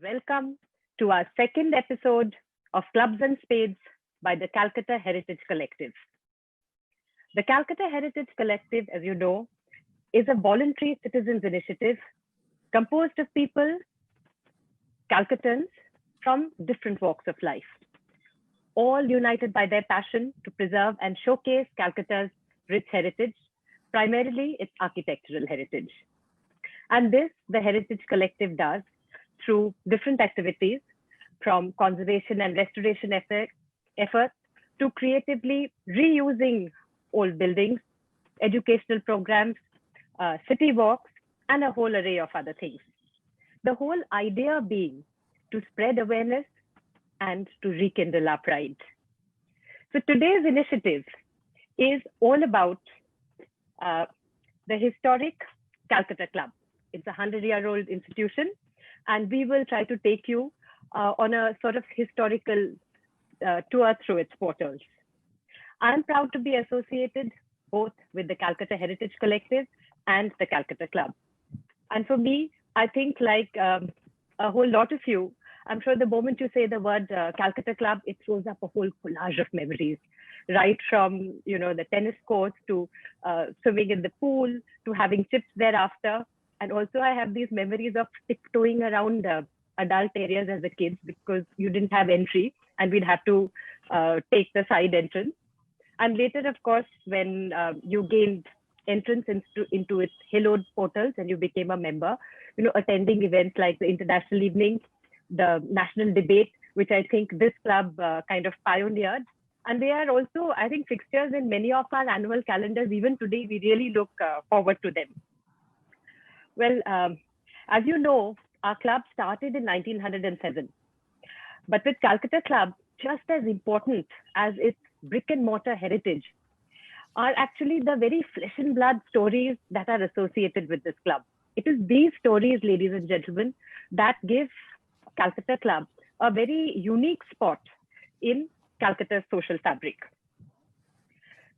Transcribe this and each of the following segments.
Welcome to our second episode of Clubs and Spades by the Calcutta Heritage Collective. The Calcutta Heritage Collective, as you know, is a voluntary citizens initiative composed of people, Calcuttans, from different walks of life, all united by their passion to preserve and showcase Calcutta's rich heritage, primarily its architectural heritage. And this, the Heritage Collective does through different activities, from conservation and restoration efforts to creatively reusing old buildings, educational programs, city walks, and a whole array of other things. The whole idea being to spread awareness and to rekindle our pride. So today's initiative is all about the historic Calcutta Club. It's a 100-year-old institution, and we will try to take you on a sort of historical tour through its portals. I'm proud to be associated both with the Calcutta Heritage Collective and the Calcutta Club. And for me, I think like a whole lot of you, I'm sure the moment you say the word Calcutta Club, it throws up a whole collage of memories, right from the tennis courts to swimming in the pool to having chips thereafter. And also I have these memories of tiptoeing around adult areas as a kid because you didn't have entry and we'd have to take the side entrance. And later, of course, when you gained entrance into its haloed portals and you became a member, attending events like the International Evening, the National Debate, which I think this club kind of pioneered. And they are also, I think, fixtures in many of our annual calendars. Even today, we really look forward to them. Well, as you know, our club started in 1907. But with Calcutta Club, just as important as its brick and mortar heritage are actually the very flesh and blood stories that are associated with this club. It is these stories, ladies and gentlemen, that give Calcutta Club a very unique spot in Calcutta's social fabric.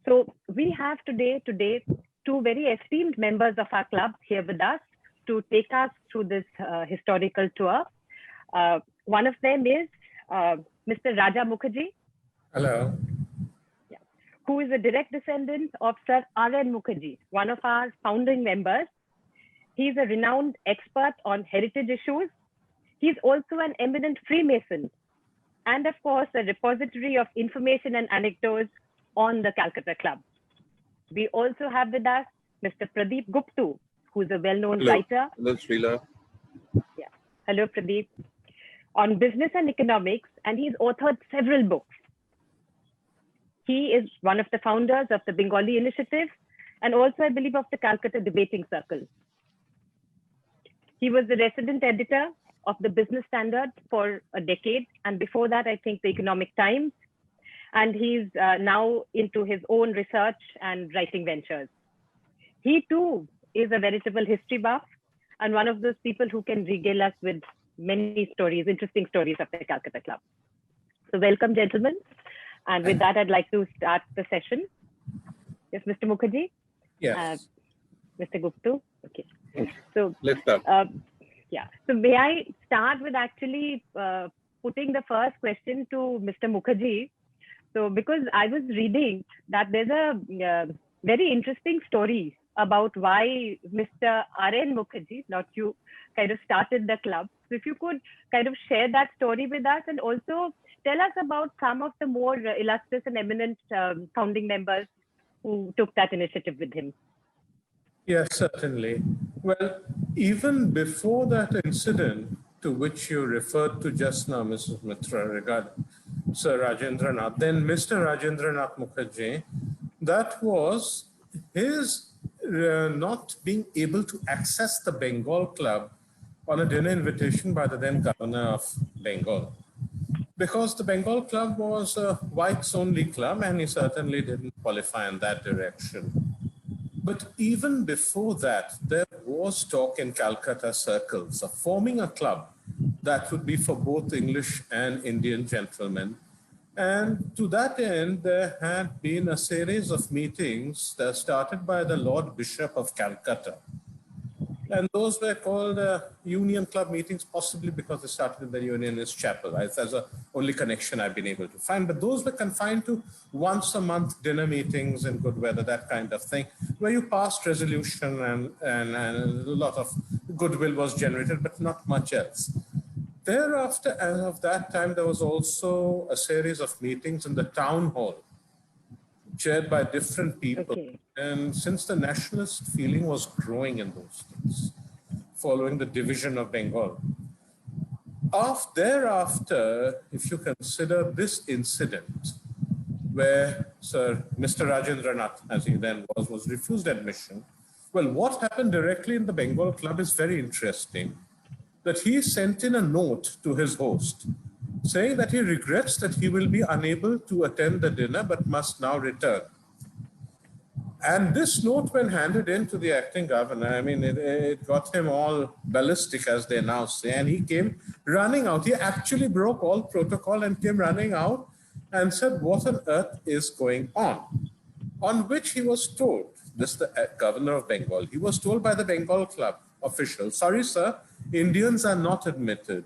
So we have today two very esteemed members of our club here with us to take us through this historical tour. One of them is Mr. Raja Mukherjee. Hello. Yeah, who is a direct descendant of Sir R.N. Mukherjee, one of our founding members. He's a renowned expert on heritage issues. He's also an eminent Freemason and, of course, a repository of information and anecdotes on the Calcutta Club. We also have with us Mr. Pradeep Gupta, who's a well-known writer. Hello, Srila. Yeah. Hello, Pradeep. On business and economics, and he's authored several books. He is one of the founders of the Bengali Initiative and also, I believe, of the Calcutta Debating Circle. He was the resident editor of the Business Standard for a decade, and before that, I think the Economic Times. And he's now into his own research and writing ventures. He too is a veritable history buff and one of those people who can regale us with many stories, interesting stories of the Calcutta Club. So welcome, gentlemen. And with that, I'd like to start the session. Yes, Mr. Mukherjee? Yes. Mr. Gupta? Okay. So let's start. Yeah. So may I start with actually putting the first question to Mr. Mukherjee? So because I was reading that there's a very interesting story about why Mr. R.N. Mukherjee, not you, kind of started the club. So if you could kind of share that story with us and also tell us about some of the more illustrious and eminent founding members who took that initiative with him. Yes, certainly. Well, even before that incident to which you referred to just now, Mrs. Mitra, regarding Sir Rajendranath, then Mr. Rajendranath Mukherjee, that was his not being able to access the Bengal Club on a dinner invitation by the then governor of Bengal. Because the Bengal Club was a whites-only club and he certainly didn't qualify in that direction. But even before that, there was talk in Calcutta circles of forming a club that would be for both English and Indian gentlemen. And to that end, there had been a series of meetings that started by the Lord Bishop of Calcutta. And those were called Union Club meetings, possibly because they started in the Unionist Chapel. That's the only connection I've been able to find. But those were confined to once a month dinner meetings in good weather, that kind of thing, where you passed resolution and a lot of goodwill was generated, but not much else. Thereafter, as of that time, there was also a series of meetings in the town hall, chaired by different people. Okay. And since the nationalist feeling was growing in those days, following the division of Bengal, thereafter, if you consider this incident, where Mr. Rajendranath, as he then was refused admission, well, what happened directly in the Bengal Club is very interesting. That he sent in a note to his host saying that he regrets that he will be unable to attend the dinner but must now return. And this note, when handed in to the acting governor, I mean, it got him all ballistic, as they now say, and he came running out. He actually broke all protocol and came running out and said, what on earth is going on? On which he was told, this is the governor of Bengal, he was told by the Bengal Club official, sorry, sir, Indians are not admitted.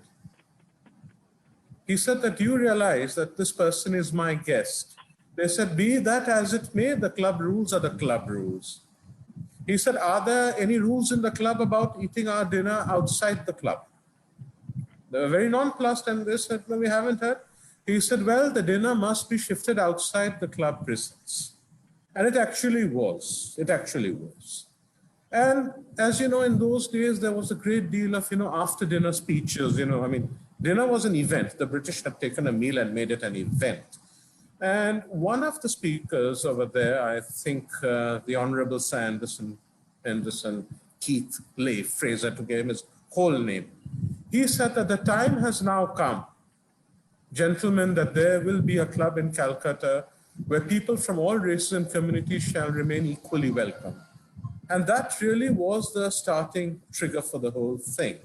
He said that you realize that this person is my guest. They said, be that as it may, the club rules are the club rules. He said, are there any rules in the club about eating our dinner outside the club? They were very nonplussed, and they said, no, we haven't heard. He said, well, the dinner must be shifted outside the club precincts. And it actually was. It actually was. And as you know, in those days, there was a great deal of, after dinner speeches, I mean, dinner was an event. The British had taken a meal and made it an event. And one of the speakers over there, I think the Honorable Sir Anderson Keith Leigh Fraser, to give him his whole name, he said that the time has now come, gentlemen, that there will be a club in Calcutta where people from all races and communities shall remain equally welcome. And that really was the starting trigger for the whole thing.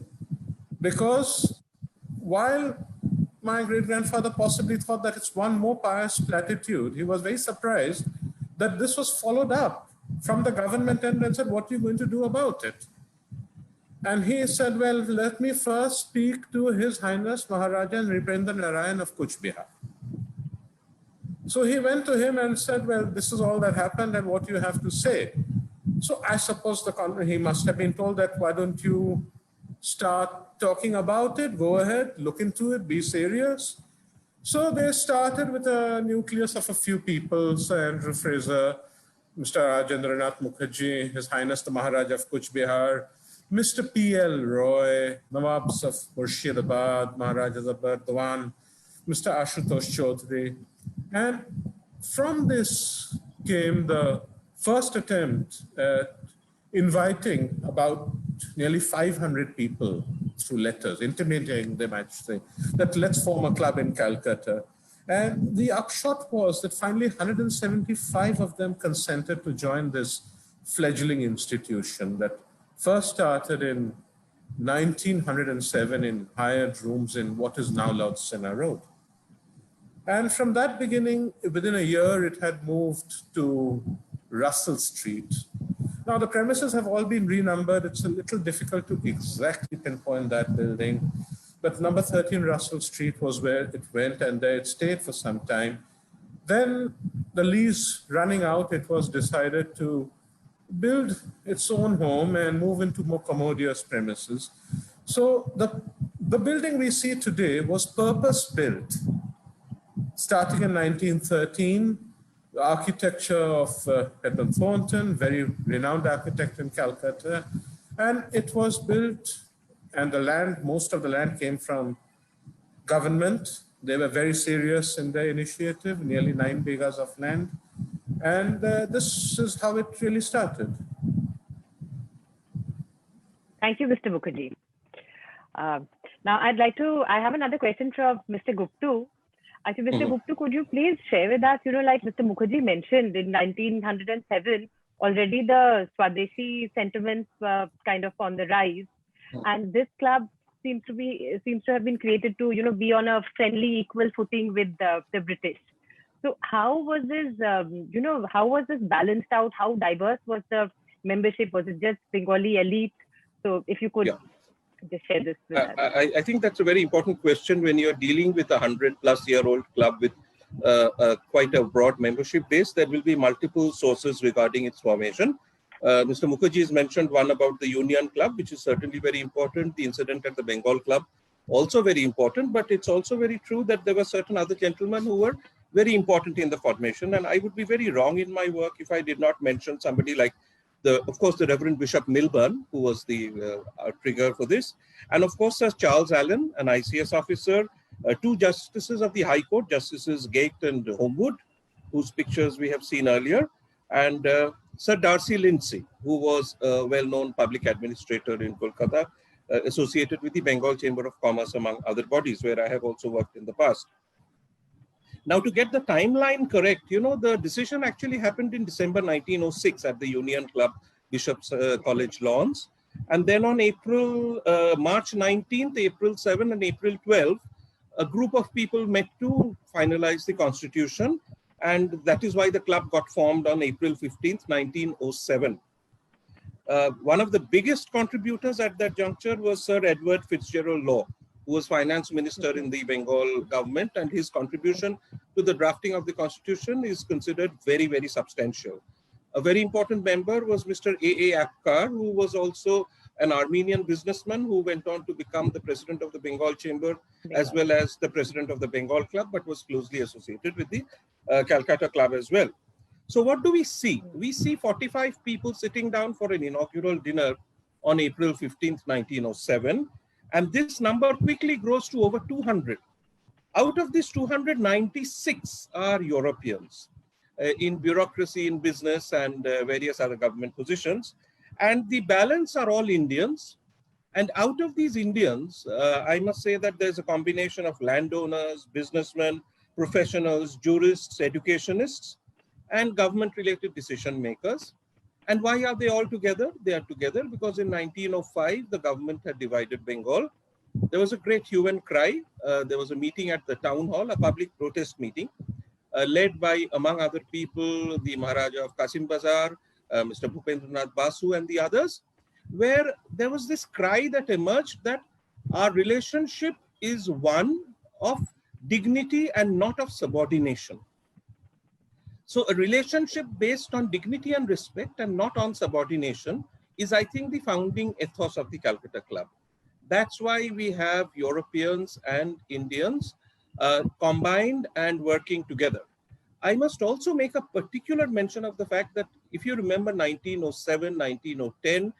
Because while my great-grandfather possibly thought that it's one more pious platitude, he was very surprised that this was followed up from the government end and said, what are you going to do about it? And he said, well, let me first speak to His Highness Maharaja Nripendra Narayan of Kuch Bihar. So he went to him and said, well, this is all that happened and what you have to say. So I suppose he must have been told that, why don't you start talking about it, go ahead, look into it, be serious. So they started with a nucleus of a few people, Sir Andrew Fraser, Mr. Rajendranath Mukherjee, His Highness the Maharaja of Kuch Bihar, Mr. P.L. Roy, Nawabs of Murshidabad, Maharajas of Burdwan, Mr. Ashutosh Chaudhary. And from this came the first attempt at inviting about nearly 500 people through letters, intimating them, I should say, that let's form a club in Calcutta. And the upshot was that finally 175 of them consented to join this fledgling institution that first started in 1907 in hired rooms in what is now Lord Sena Road. And from that beginning, within a year, it had moved to Russell Street. Now, the premises have all been renumbered. It's a little difficult to exactly pinpoint that building. But number 13 Russell Street was where it went, and there it stayed for some time. Then the lease running out, it was decided to build its own home and move into more commodious premises. So the building we see today was purpose-built, starting in 1913. The architecture of Edmund Thornton, very renowned architect in Calcutta. And it was built, and the land, most of the land came from government. They were very serious in their initiative, nearly 9 bighas of land. And this is how it really started. Thank you, Mr. Mukherjee. Now, I have another question from Mr. Gupta. Actually, Mr. Gupta, could you please share with us, like Mr. Mukherjee mentioned in 1907, already the Swadeshi sentiments were kind of on the rise. And this club seems to have been created to, be on a friendly, equal footing with the British. So how was this, how was this balanced out? How diverse was the membership? Was it just Bengali elite? So if you could just share this with us. I think that's a very important question when you're dealing with a 100-plus-year-old club with quite a broad membership base. There will be multiple sources regarding its formation. Mr. Mukherjee has mentioned one about the Union Club, which is certainly very important. The incident at the Bengal Club, also very important. But it's also very true that there were certain other gentlemen who were very important in the formation. And I would be very wrong in my work if I did not mention somebody like, of course, the Reverend Bishop Milburn, who was the trigger for this. And of course, Sir Charles Allen, an ICS officer, two justices of the High Court, Justices Gate and Homewood, whose pictures we have seen earlier, and Sir Darcy Lindsay, who was a well-known public administrator in Kolkata, associated with the Bengal Chamber of Commerce, among other bodies, where I have also worked in the past. Now, to get the timeline correct, the decision actually happened in December 1906 at the Union Club, Bishop's College lawns. And then on March 19th, April 7 and April 12, a group of people met to finalize the constitution. And that is why the club got formed on April 15th, 1907. One of the biggest contributors at that juncture was Sir Edward Fitzgerald Law, who was finance minister in the Bengal government, and his contribution to the drafting of the constitution is considered very, very substantial. A very important member was Mr. A.A. Akkar, who was also an Armenian businessman who went on to become the president of the Bengal Chamber, as well as the president of the Bengal Club, but was closely associated with the Calcutta Club as well. So what do we see? We see 45 people sitting down for an inaugural dinner on April 15th, 1907. And this number quickly grows to over 200. Out of these 296 are Europeans in bureaucracy, in business, and various other government positions. And the balance are all Indians. And out of these Indians, I must say that there's a combination of landowners, businessmen, professionals, jurists, educationists, and government-related decision makers. And why are they all together? They are together because in 1905, the government had divided Bengal. There was a great hue and cry. There was a meeting at the town hall, a public protest meeting, led by, among other people, the Maharaja of Kasim Bazar, Mr. Bhupendranath Basu, and the others, where there was this cry that emerged that our relationship is one of dignity and not of subordination. So a relationship based on dignity and respect and not on subordination is, I think, the founding ethos of the Calcutta Club. That's why we have Europeans and Indians combined and working together. I must also make a particular mention of the fact that if you remember 1907, 1910,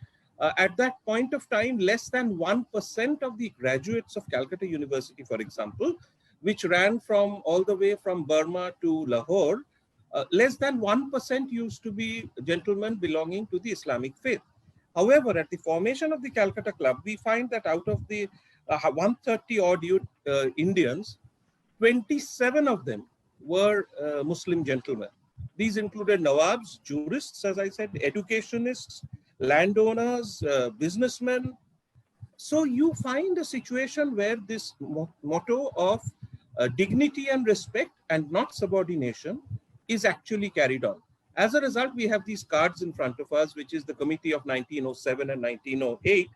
at that point of time, less than 1% of the graduates of Calcutta University, for example, which ran from all the way from Burma to Lahore, less than 1% used to be gentlemen belonging to the Islamic faith. However, at the formation of the Calcutta Club, we find that out of the 130 odd Indians, 27 of them were Muslim gentlemen. These included Nawabs, jurists, as I said, educationists, landowners, businessmen. So you find a situation where this motto of dignity and respect and not subordination is actually carried on. As a result, we have these cards in front of us, which is the committee of 1907 and 1908.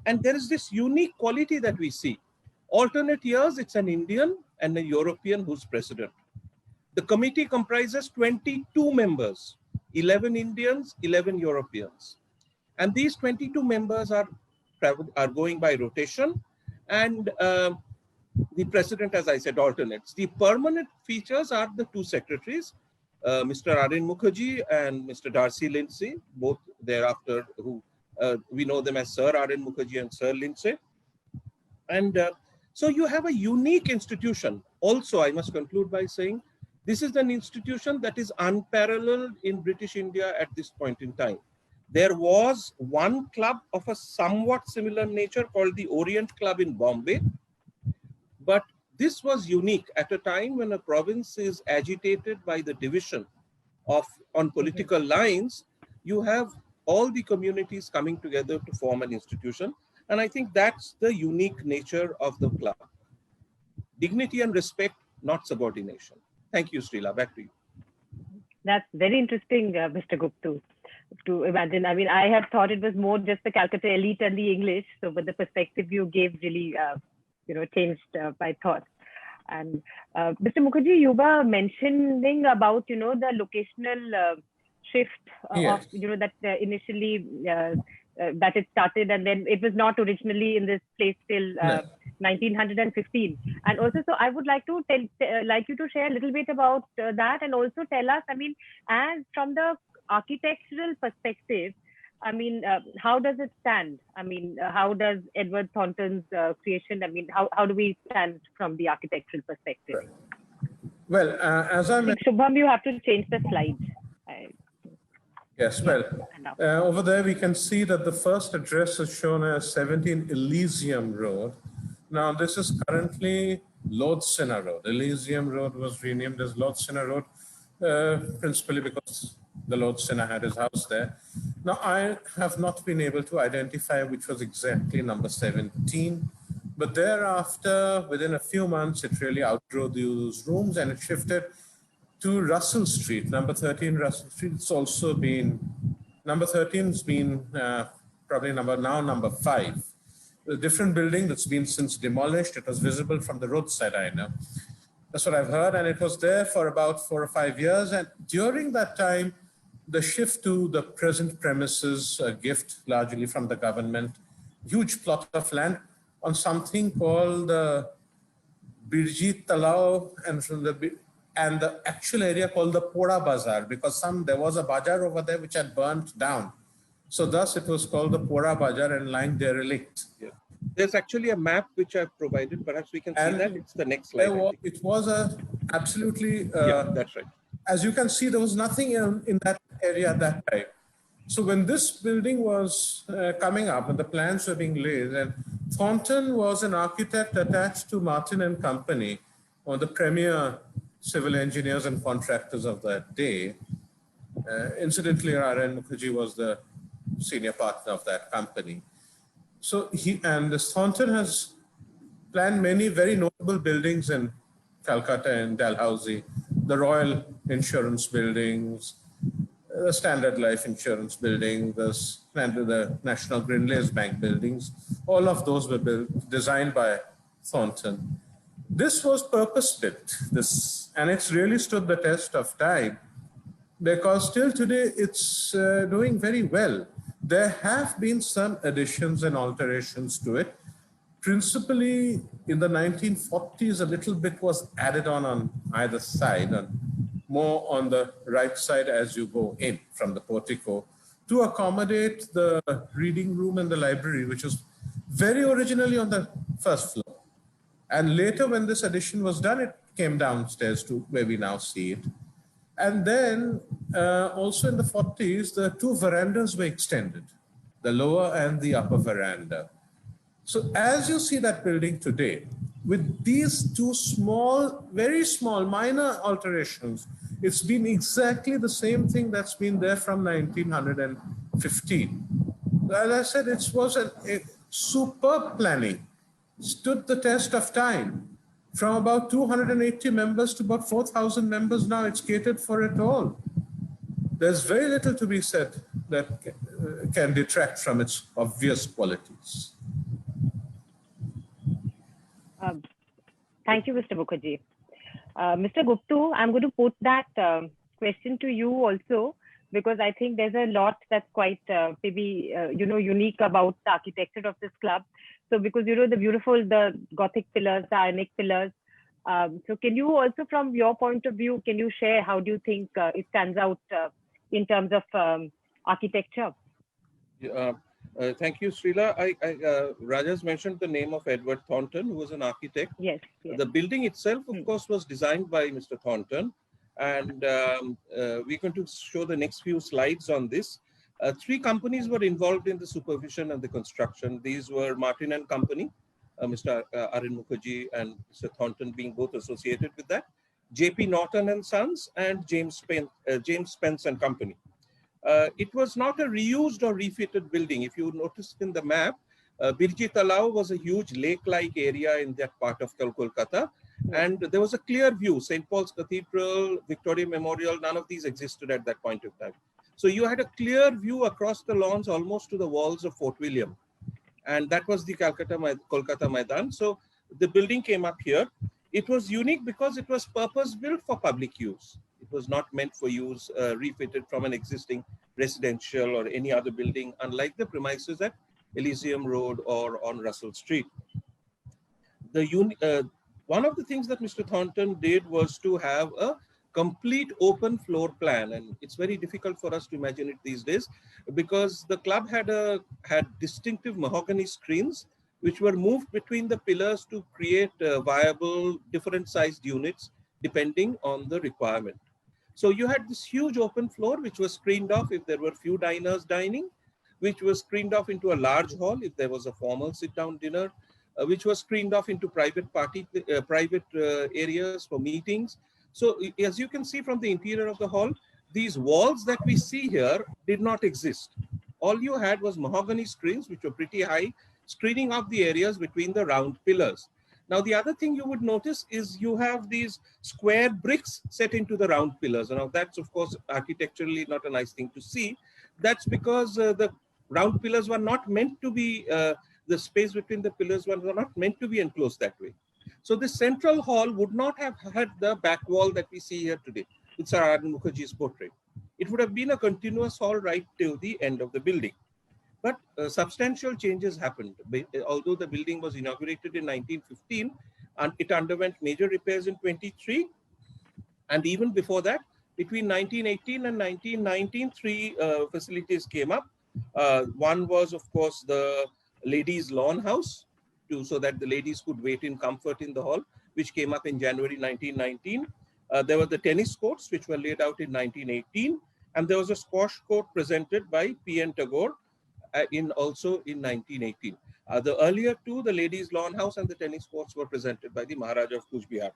And there is this unique quality that we see. Alternate years, it's an Indian and a European who's president. The committee comprises 22 members, 11 Indians, 11 Europeans. And these 22 members are going by rotation. And the president, as I said, alternates. The permanent features are the two secretaries, Mr. R.N. Mukherjee and Mr. Darcy Lindsay, both thereafter who we know them as Sir R.N. Mukherjee and Sir Lindsay. And so you have a unique institution. Also, I must conclude by saying, this is an institution that is unparalleled in British India at this point in time. There was one club of a somewhat similar nature called the Orient Club in Bombay, but this was unique at a time when a province is agitated by the division on political lines. You have all the communities coming together to form an institution. And I think that's the unique nature of the club. Dignity and respect, not subordination. Thank you, Srila. Back to you. That's very interesting, Mr. Gupta. to imagine. I mean, I had thought it was more just the Calcutta elite and the English. So, but the perspective you gave really, changed my thoughts. And Mr. Mukherjee, you were mentioning about, the locational shift Yes. of, that initially that it started, and then it was not originally in this place till No. 1915. And also, so I would like to like you to share a little bit about that, and also tell us, I mean, as from the architectural perspective, I mean, how does it stand? I mean, how does Edward Thornton's creation, I mean, how do we stand from the architectural perspective? Right. Well, as I mentioned, Shubham, you have to change the slides. yes, well, over there we can see that the first address is shown as 17 Elysium Road. Now, this is currently Lord Sinner Road. Elysium Road was renamed as Lord Sinner Road, principally because the Lord Sinner had his house there. Now, I have not been able to identify which was exactly number 17, but thereafter, within a few months, it really outgrew those rooms and it shifted to Russell Street, number 13 Russell Street. It's also been, number 13's been probably number 5. A different building that's been since demolished. It was visible from the roadside, I know. That's what I've heard, and it was there for about 4 or 5 years. And during that time, the shift to the present premises, a gift largely from the government, huge plot of land on something called Birji Talao, and from the actual area called the Pora Bazaar, because there was a bazaar over there which had burnt down. So thus it was called the Pora Bazaar and lying derelict. Yeah. There's actually a map which I've provided. Perhaps we can see that. It's the next slide. It was absolutely... yeah, that's right. As you can see, there was nothing in that area at that time. So when this building was coming up and the plans were being laid, and Thornton was an architect attached to Martin and Company, one of the premier civil engineers and contractors of that day. Incidentally, R.N. Mukherjee was the senior partner of that company. So this Thornton has planned many very notable buildings in Calcutta and Dalhousie, the Royal Insurance buildings, the Standard Life Insurance building, the National Grindlays Bank buildings. All of those were designed by Thornton. This was purpose-built, and it's really stood the test of time, because still today it's doing very well. There have been some additions and alterations to it. Principally in the 1940s, a little bit was added on either side, and more on the right side as you go in from the portico, to accommodate the reading room and the library, which was very originally on the first floor. And later, when this addition was done, it came downstairs to where we now see it. And then also in the 40s, the 2 verandas were extended, the lower and the upper veranda. So as you see that building today, with these 2 small, very small, minor alterations, it's been exactly the same thing that's been there from 1915. As I said, it was a superb planning, stood the test of time. From about 280 members to about 4,000 members now, it's catered for it all. There's very little to be said that can detract from its obvious qualities. Thank you, Mr. Mukherjee. Mr. Gupta, I'm going to put that question to you also, because I think there's a lot that's quite maybe unique about the architecture of this club. So because the Gothic pillars, the Ionic pillars. So can you also, from your point of view, can you share how do you think it stands out in terms of architecture? Thank you, Srila. Raja's mentioned the name of Edward Thornton, who was an architect. Yes, yes. The building itself, of course, was designed by Mr. Thornton. And we're going to show the next few slides on this. 3 companies were involved in the supervision and the construction. These were Martin and Company, Mr. R.N. Mukherjee and Mr. Thornton being both associated with that, J.P. Norton and Sons, and James Spence and Company. It was not a reused or refitted building. If you noticed in the map, Birji Talao was a huge lake-like area in that part of Kolkata. And there was a clear view, St. Paul's Cathedral, Victoria Memorial, none of these existed at that point of time. So you had a clear view across the lawns almost to the walls of Fort William. And that was the Kolkata Maidan. So the building came up here. It was unique because it was purpose-built for public use. It was not meant for use refitted from an existing residential or any other building, unlike the premises at Elysium Road or on Russell Street. One of the things that Mr. Thornton did was to have a complete open floor plan, and it's very difficult for us to imagine it these days because the club had distinctive mahogany screens which were moved between the pillars to create viable different sized units depending on the requirement. So you had this huge open floor which was screened off if there were few diners dining, which was screened off into a large hall if there was a formal sit-down dinner, which was screened off into private areas for meetings. So as you can see from the interior of the hall, these walls that we see here did not exist. All you had was mahogany screens, which were pretty high, screening off the areas between the round pillars. Now, the other thing you would notice is you have these square bricks set into the round pillars. Now, that's, of course, architecturally not a nice thing to see. That's because the round pillars were not meant to be, the space between the pillars were not meant to be enclosed that way. So the central hall would not have had the back wall that we see here today with Sir Mukherjee's portrait. It would have been a continuous hall right till the end of the building. But substantial changes happened. Although the building was inaugurated in 1915, and it underwent major repairs in 23. And even before that, between 1918 and 1919, three facilities came up. One was, of course, the ladies' lawn house, so that the ladies could wait in comfort in the hall, which came up in January 1919. There were the tennis courts, which were laid out in 1918. And there was a squash court presented by P.N. Tagore also in 1918. The earlier two, the ladies' lawn house and the tennis courts, were presented by the Maharaja of Kuch Bihar.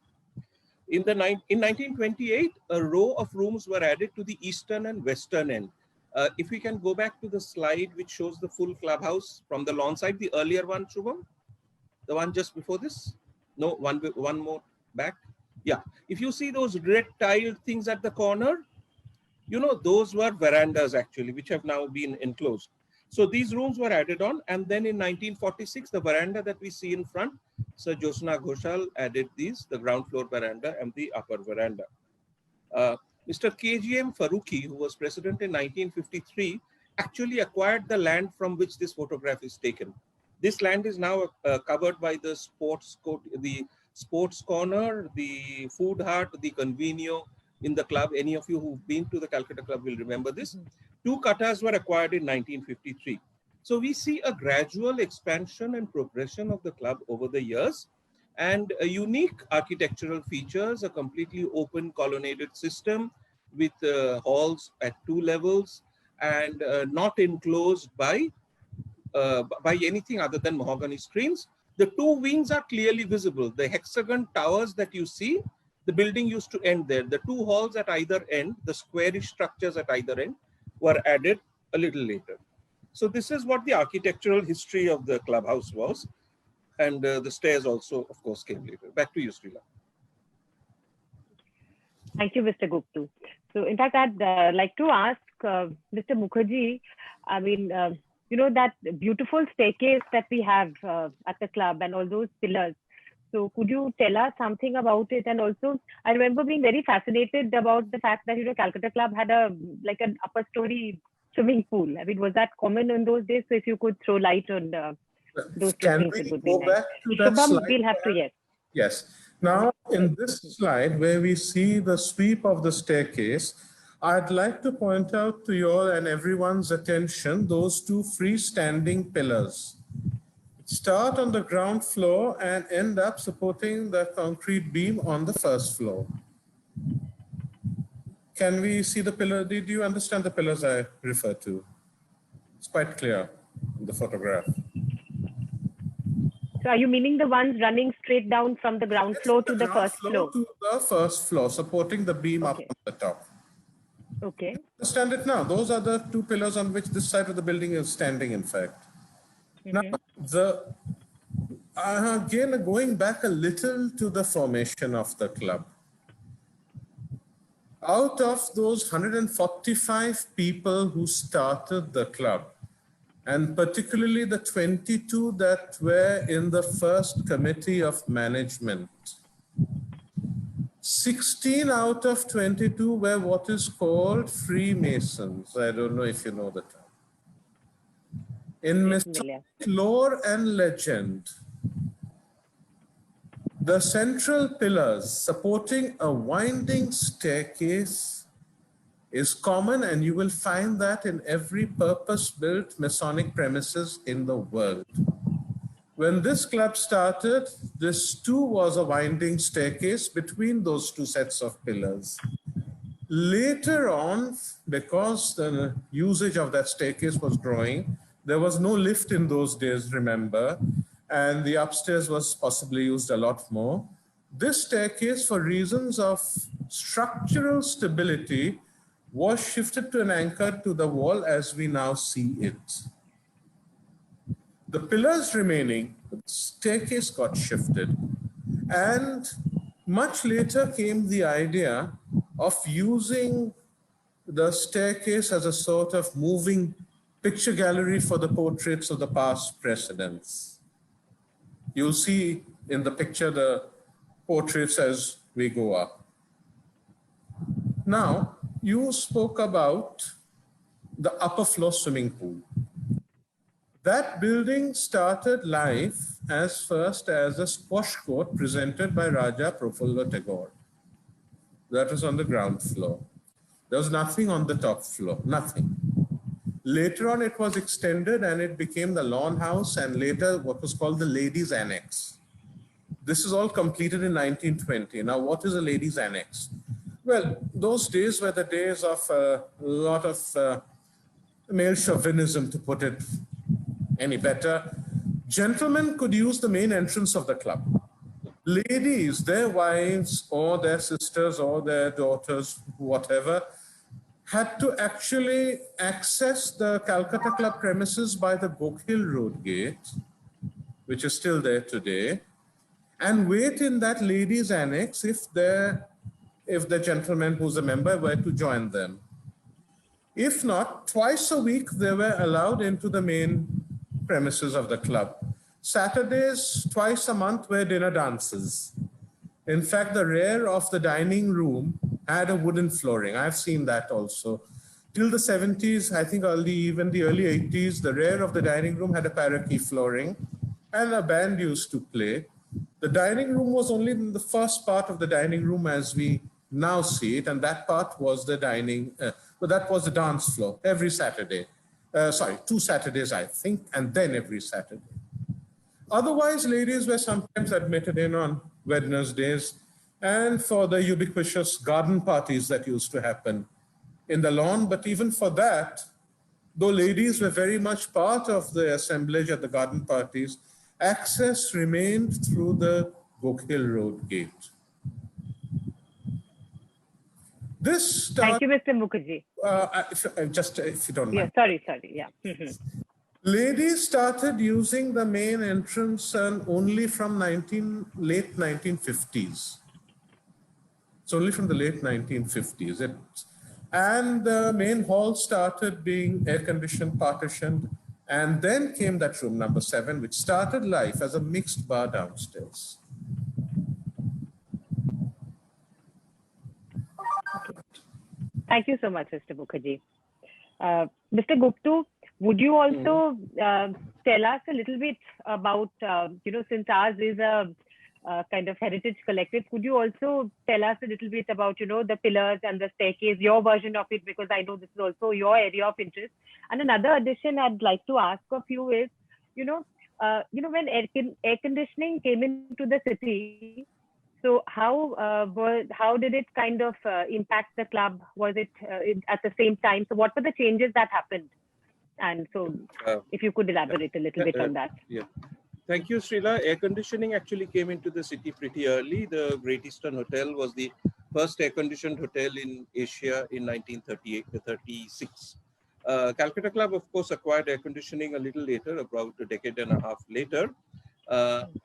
In 1928, a row of rooms were added to the eastern and western end. If we can go back to the slide which shows the full clubhouse from the lawn side, the earlier one, Shubham, the one just before this? No, one more back. Yeah, if you see those red tiled things at the corner, you know, those were verandas actually, which have now been enclosed. So these rooms were added on, and then in 1946, the veranda that we see in front, Sir Josna Ghoshal added these, the ground floor veranda and the upper veranda. Mr. K.G.M. Farooqi, who was president in 1953, actually acquired the land from which this photograph is taken. This land is now covered by the sports corner, the food hut, the convenio in the club. Any of you who've been to the Calcutta Club will remember this. 2 katas were acquired in 1953. So we see a gradual expansion and progression of the club over the years, and a unique architectural features, a completely open colonnaded system with halls at 2 levels and not enclosed by anything other than mahogany screens. The 2 wings are clearly visible. The hexagon towers that you see, the building used to end there. The 2 halls at either end, the squarish structures at either end, were added a little later. So this is what the architectural history of the clubhouse was. And the stairs also, of course, came later. Back to you, Srila. Thank you, Mr. Gupta. So in fact, I'd like to ask Mr. Mukherjee, I mean, you know, that beautiful staircase that we have at the club and all those pillars. So could you tell us something about it? And also, I remember being very fascinated about the fact that, you know, Calcutta Club had like an upper story swimming pool. I mean, was that common in those days? So if you could throw light on those Can things, we it would go be nice. back to that Shubham, slide? we'll have to, yes. Yes. Now, in this slide where we see the sweep of the staircase, I'd like to point out to your and everyone's attention those 2 freestanding pillars. Start on the ground floor and end up supporting the concrete beam on the first floor. Can we see the pillar? Did you understand the pillars I referred to? It's quite clear in the photograph. So are you meaning the ones running straight down from the ground floor to the first floor? To the first floor, supporting the beam up on the top. Okay. Understand it now? Those are the 2 pillars on which this side of the building is standing, in fact. Now, again, going back a little to the formation of the club. Out of those 145 people who started the club, and particularly the 22 that were in the first committee of management, 16 out of 22 were what is called Freemasons. I don't know if you know the term. In Masonic lore and legend, the central pillars supporting a winding staircase is common, and you will find that in every purpose-built Masonic premises in the world. When this club started, this too was a winding staircase between those two sets of pillars. Later on, because the usage of that staircase was growing, there was no lift in those days, remember, and the upstairs was possibly used a lot more. This staircase, for reasons of structural stability, was shifted to an anchor to the wall as we now see it. The pillars remaining, the staircase got shifted, and much later came the idea of using the staircase as a sort of moving picture gallery for the portraits of the past presidents. You'll see in the picture the portraits as we go up. Now, you spoke about the upper floor swimming pool. That building started life first as a squash court presented by Raja Prafulla Tagore. That was on the ground floor. There was nothing on the top floor, nothing. Later on, it was extended and it became the lawn house, and later what was called the Ladies Annex. This is all completed in 1920. Now, what is a Ladies Annex? Well, those days were the days of a lot of male chauvinism, to put it any better. Gentlemen could use the main entrance of the club. Ladies, their wives or their sisters or their daughters, whatever, had to actually access the Calcutta Club premises by the Gokhale Road gate, which is still there today, and wait in that ladies' annex if the gentleman who's a member were to join them. If not, twice a week they were allowed into the main premises of the club. Saturdays, twice a month, were dinner dances. In fact, the rear of the dining room had a wooden flooring. I've seen that also. Till the 70s, I think even the early 80s, the rear of the dining room had a paraquet flooring, and a band used to play. The dining room was only in the first part of the dining room as we now see it, and that part was the that was the dance floor every Saturday. 2 Saturdays, I think, and then every Saturday. Otherwise, ladies were sometimes admitted in on Wednesdays and for the ubiquitous garden parties that used to happen in the lawn. But even for that, though ladies were very much part of the assemblage at the garden parties, access remained through the Gokhale Road gate. Thank you, Mr. Mukherjee. If you don't mind. Sorry, yeah. Ladies started using the main entrance only from late 1950s. It's only from the late 1950s. And the main hall started being air-conditioned, partitioned, and then came that room number 7, which started life as a mixed bar downstairs. Thank you so much, Mr. Mukherjee. Mr. Gupta, would you also tell us a little bit about, since ours is a kind of heritage collective, could you also tell us a little bit about, the pillars and the staircase, your version of it, because I know this is also your area of interest. And another addition I'd like to ask of you is, when air conditioning came into the city, so how did it kind of impact the club? Was it at the same time? So what were the changes that happened? And so if you could elaborate a little bit on that. Yeah. Thank you, Srila. Air conditioning actually came into the city pretty early. The Great Eastern Hotel was the first air-conditioned hotel in Asia in 1936. Calcutta Club, of course, acquired air conditioning a little later, about a decade and a half later.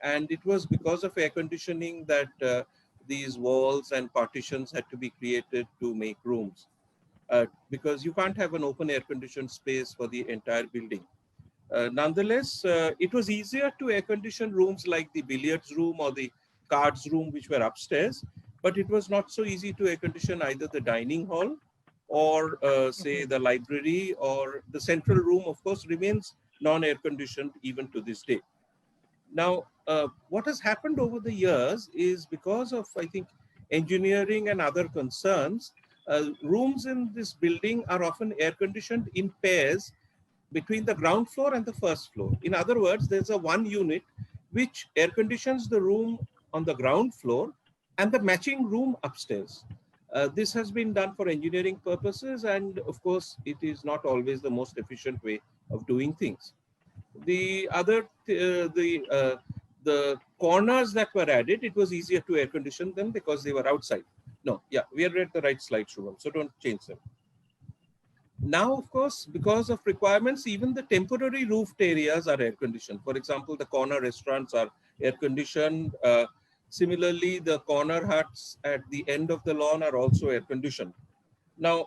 And it was because of air conditioning that these walls and partitions had to be created to make rooms, because you can't have an open air-conditioned space for the entire building. Nonetheless, it was easier to air-condition rooms like the billiards room or the cards room, which were upstairs, but it was not so easy to air-condition either the dining hall or say the library, or the central room, of course, remains non-air-conditioned even to this day. Now, what has happened over the years is, because of, I think, engineering and other concerns, rooms in this building are often air-conditioned in pairs between the ground floor and the first floor. In other words, there's a one unit which air conditions the room on the ground floor and the matching room upstairs. This has been done for engineering purposes, and of course, it is not always the most efficient way of doing things. The other, the corners that were added, it was easier to air condition them because they were outside. No, yeah, we are at the right slide, Shubham, so don't change them. Now, of course, because of requirements, even the temporary roofed areas are air conditioned. For example, the corner restaurants are air conditioned. Similarly, the corner huts at the end of the lawn are also air conditioned. Now,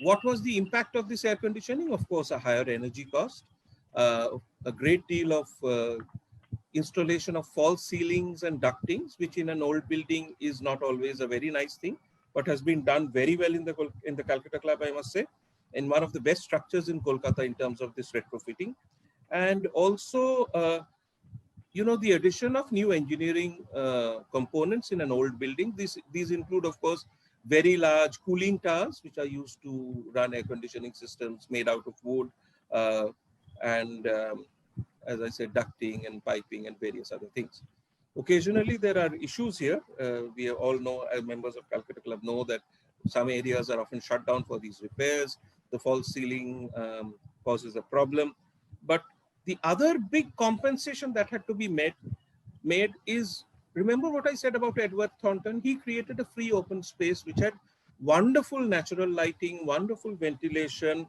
what was the impact of this air conditioning? Of course, a higher energy cost, a great deal of installation of false ceilings and ductings, which in an old building is not always a very nice thing, but has been done very well in the Calcutta Club, I must say, and one of the best structures in Kolkata in terms of this retrofitting. And also, you know, the addition of new engineering components in an old building. These include, of course, very large cooling towers, which are used to run air conditioning systems made out of wood, and as I said, ducting and piping and various other things. Occasionally, there are issues here. We all know, as members of Calcutta Club know, that some areas are often shut down for these repairs. The false ceiling causes a problem. But the other big compensation that had to be made is, remember what I said about Edward Thornton? He created a free open space which had wonderful natural lighting, wonderful ventilation,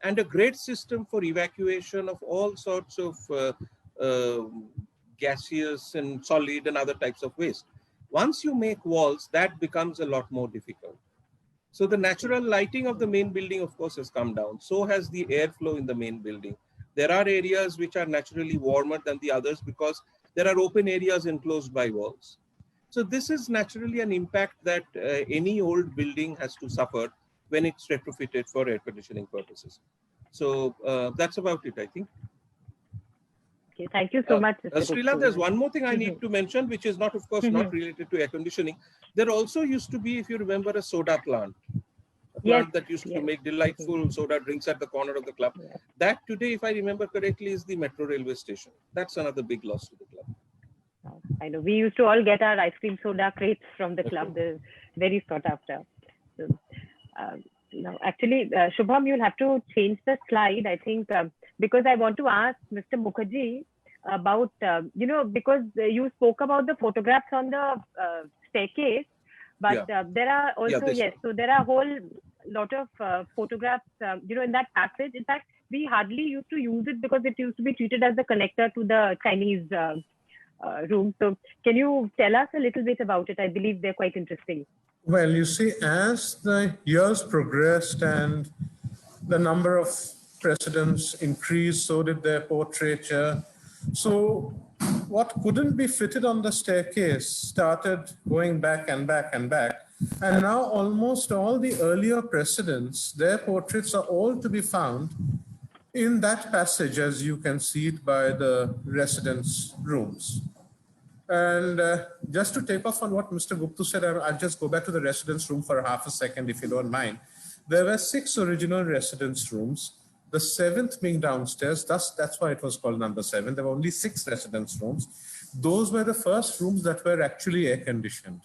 and a great system for evacuation of all sorts of gaseous and solid and other types of waste. Once you make walls, that becomes a lot more difficult. So the natural lighting of the main building, of course, has come down. So has the airflow in the main building. There are areas which are naturally warmer than the others because there are open areas enclosed by walls. So this is naturally an impact that any old building has to suffer when it's retrofitted for air conditioning purposes. So that's about it, I think. Okay, thank you so much, Mr. Srila, Gupta. there's one more thing I need to mention, which is not, of course, not related to air conditioning. There also used to be, if you remember, a soda plant. A plant that used to make delightful soda drinks at the corner of the club. That today, if I remember correctly, is the metro railway station. That's another big loss to the club. I know. We used to all get our ice cream soda crates from the club. They're very sought after. So, no, actually, Shubham, you'll have to change the slide, I think, because I want to ask Mr. Mukherjee about, you know, because you spoke about the photographs on the staircase, but there are also, so there are a whole lot of photographs, you know, in that passage. In fact, we hardly used to use it because it used to be treated as the connector to the Chinese room. So can you tell us a little bit about it? I believe they're quite interesting. Well, you see, as the years progressed and the number of presidents increased, so did their portraiture. So what couldn't be fitted on the staircase started going back and back and back. And now almost all the earlier presidents, their portraits are all to be found in that passage, as you can see it by the residence rooms. And just to take off on what Mr. Gupta said, I'll just go back to the residence room for half a second, if you don't mind. There were 6 original residence rooms, the 7th being downstairs. That's why it was called number 7. There were only 6 residence rooms. Those were the first rooms that were actually air conditioned.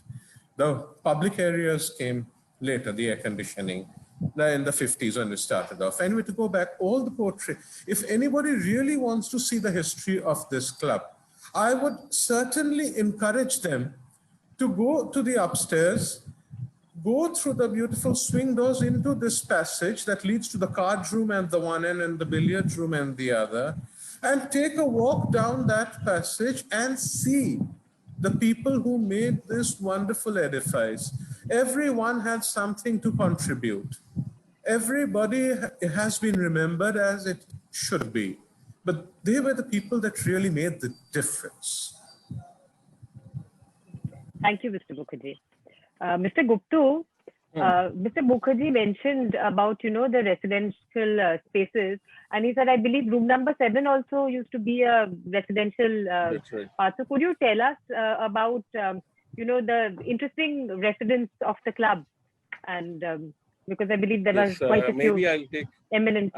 The public areas came later, the air conditioning, in the 50s when it started off. Anyway, to go back, all the portraits, if anybody really wants to see the history of this club, I would certainly encourage them to go to the upstairs, go through the beautiful swing doors into this passage that leads to the card room at the one end and the billiard room and the other, and take a walk down that passage and see the people who made this wonderful edifice. Everyone had something to contribute. Everybody has been remembered as it should be, but they were the people that really made the difference. Thank you, Mr. Mukherjee. Mr. Gupta, Mr. Mukherjee mentioned about, the residential spaces, and he said, I believe room number 7 also used to be a residential That's right. part. So could you tell us about, the interesting residents of the club? And because I believe there Yes, were quite a maybe few I'll take. eminent.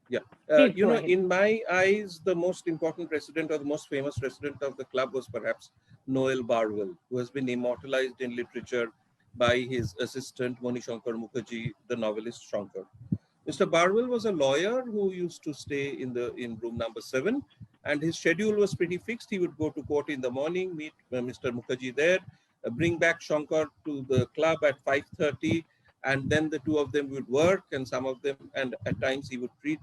Yeah, Please go ahead. in my eyes, the most important resident or the most famous resident of the club was perhaps Noel Barwell, who has been immortalized in literature by his assistant Mani Shankar Mukherjee, the novelist Shankar. Mr. Barwell was a lawyer who used to stay in room number 7, and his schedule was pretty fixed. He would go to court in the morning, meet Mr. Mukherjee there, bring back Shankar to the club at 5:30, and then the two of them would work, and and at times he would treat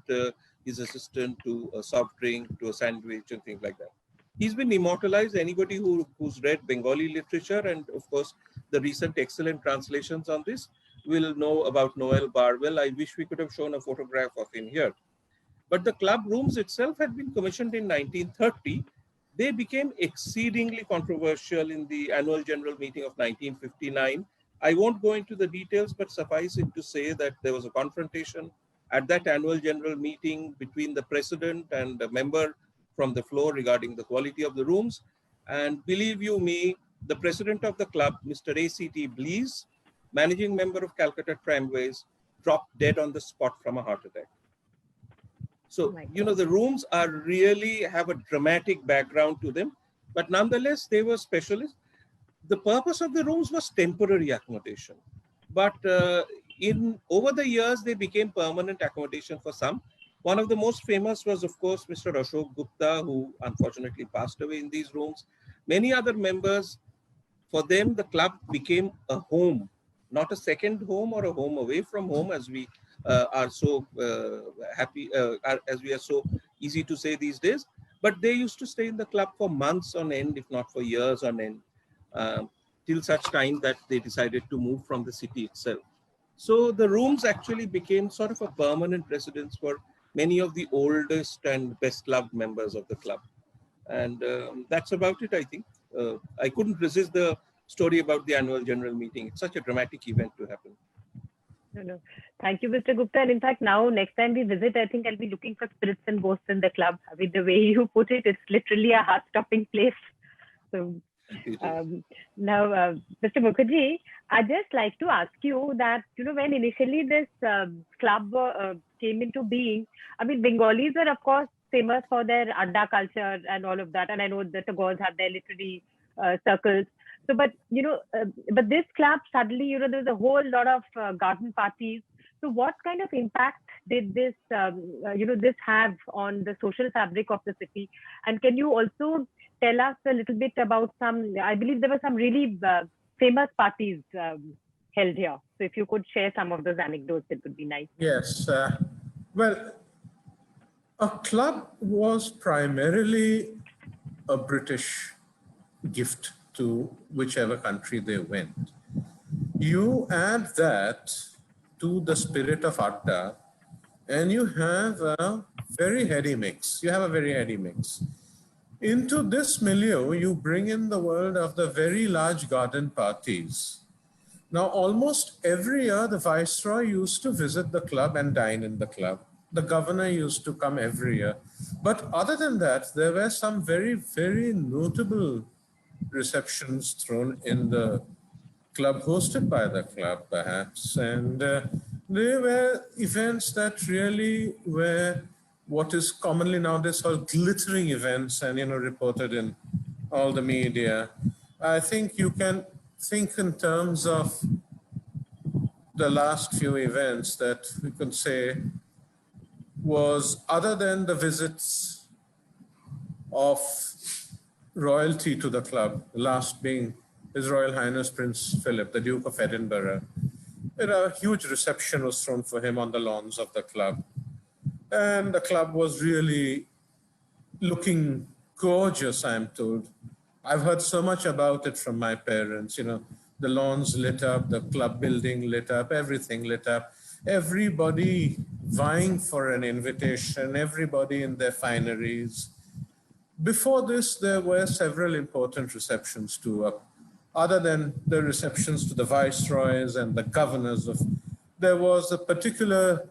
his assistant to a soft drink, to a sandwich, and things like that. He's been immortalized. Anybody who's read Bengali literature, and of course the recent excellent translations on this, will know about Noel Barwell. I wish we could have shown a photograph of him here. But the club rooms itself had been commissioned in 1930. They became exceedingly controversial in the annual general meeting of 1959. I won't go into the details, but suffice it to say that there was a confrontation at that annual general meeting between the president and a member from the floor regarding the quality of the rooms. And believe you me, the president of the club, Mr. A.C.T. Blease, managing member of Calcutta Tramways, dropped dead on the spot from a heart attack. So, the rooms have a dramatic background to them, but nonetheless, they were specialists. The purpose of the rooms was temporary accommodation, but over the years, they became permanent accommodation for some. One of the most famous was, of course, Mr. Ashok Gupta, who unfortunately passed away in these rooms. Many other members, for them, the club became a home, not a second home or a home away from home, as we are so happy, as we are so easy to say these days. But they used to stay in the club for months on end, if not for years on end, till such time that they decided to move from the city itself. So the rooms actually became sort of a permanent residence for many of the oldest and best loved members of the club. And that's about it, I think. I couldn't resist the story about the annual general meeting. It's such a dramatic event to happen. No. Thank you, Mr. Gupta. And in fact, now next time we visit, I think I'll be looking for spirits and ghosts in the club. I mean, the way you put it, it's literally a heart-stopping place. So now, Mr. Mukherjee, I'd just like to ask you that, when initially this club came into being, I mean, Bengalis are, of course, famous for their adda culture and all of that. And I know the Tagores have their literary circles. So, but this club suddenly, there was a whole lot of garden parties. So, what kind of impact did this, this have on the social fabric of the city? And can you also tell us a little bit about I believe there were some really famous parties held here. So, if you could share some of those anecdotes, it would be nice. Yes. Well, a club was primarily a British gift to whichever country they went. You add that to the spirit of Adda, and you have a very heady mix. Into this milieu, you bring in the world of the very large garden parties. Now, almost every year, the Viceroy used to visit the club and dine in the club. The governor used to come every year. But other than that, there were some very, very notable receptions thrown in the club, hosted by the club, perhaps. And they were events that really were what is commonly nowadays called glittering events and, reported in all the media. I think you can think in terms of the last few events that we could say was, other than the visits of royalty to the club, the last being His Royal Highness Prince Philip, the Duke of Edinburgh. A huge reception was thrown for him on the lawns of the club. And the club was really looking gorgeous, I am told. I've heard so much about it from my parents, you know, the lawns lit up, the club building lit up, everything lit up, everybody vying for an invitation, everybody in their fineries. Before this, there were several important receptions to, other than the receptions to the viceroys and the governors of, there was a particular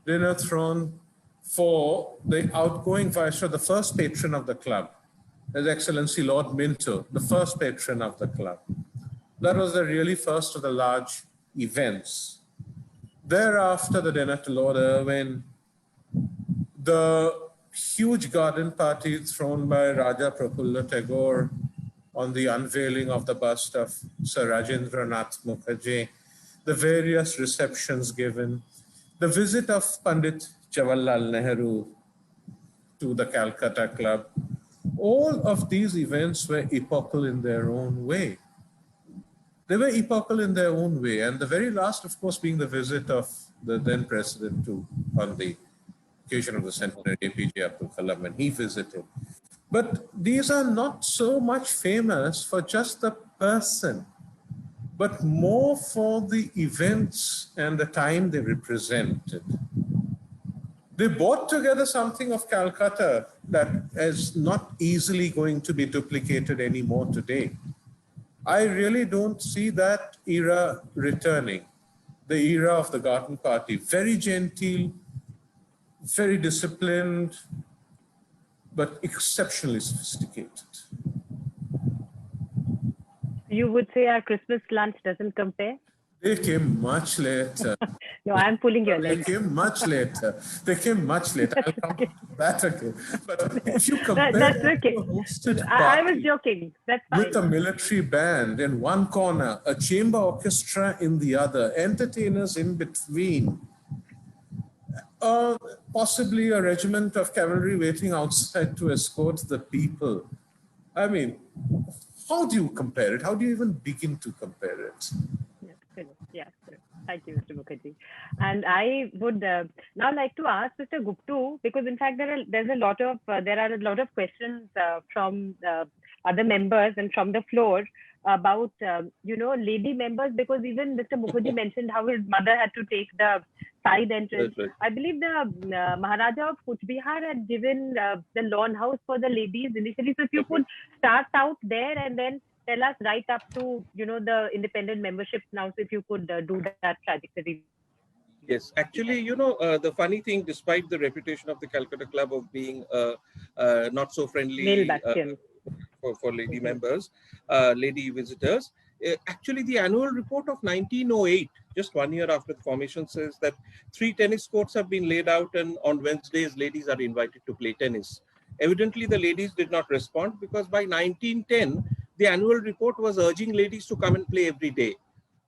dinner thrown for the outgoing viceroy, the first patron of the club, His Excellency Lord Minto, the first patron of the club. That was the really first of the large events. Thereafter, the dinner to Lord Irwin, the huge garden party thrown by Raja Prafulla Tagore on the unveiling of the bust of Sir Rajendranath Mukherjee, the various receptions given, the visit of Pandit Jawaharlal Nehru to the Calcutta Club, all of these events were epochal in their own way. They were epochal in their own way, and the very last, of course, being the visit of the then president on the occasion of the centenary, APJ Abdul Kalam, when he visited. But these are not so much famous for just the person, but more for the events and the time they represented. They brought together something of Calcutta that is not easily going to be duplicated anymore today. I really don't see that era returning, the era of the garden party. Very genteel, very disciplined, but exceptionally sophisticated. You would say our Christmas lunch doesn't compare? They came much later. No, I'm pulling your They leg. came much later. They came much later. I'll come to that again. But if you compare That's okay. a hosted I was party joking. That's fine. with a military band in one corner, a chamber orchestra in the other, entertainers in between, possibly a regiment of cavalry waiting outside to escort the people. I mean, how do you compare it? How do you even begin to compare it? Yeah, thank you, Mr. Mukherjee. And I would now like to ask Mr. Gupta, because in fact there are a lot of questions from other members and from the floor about lady members, because even Mr. Mukherjee mentioned how his mother had to take the side entrance. Right. I believe the Maharaja of Kuch Bihar had given the lawn house for the ladies initially. So if you could start out there and then tell us right up to the independent memberships now. So if you could do that trajectory. Yes, actually, the funny thing, despite the reputation of the Calcutta Club of being not so friendly Male bastion. For lady members, lady visitors, actually the annual report of 1908, just 1 year after the formation, says that 3 tennis courts have been laid out, and on Wednesdays ladies are invited to play tennis. Evidently, the ladies did not respond, because by 1910, the annual report was urging ladies to come and play every day.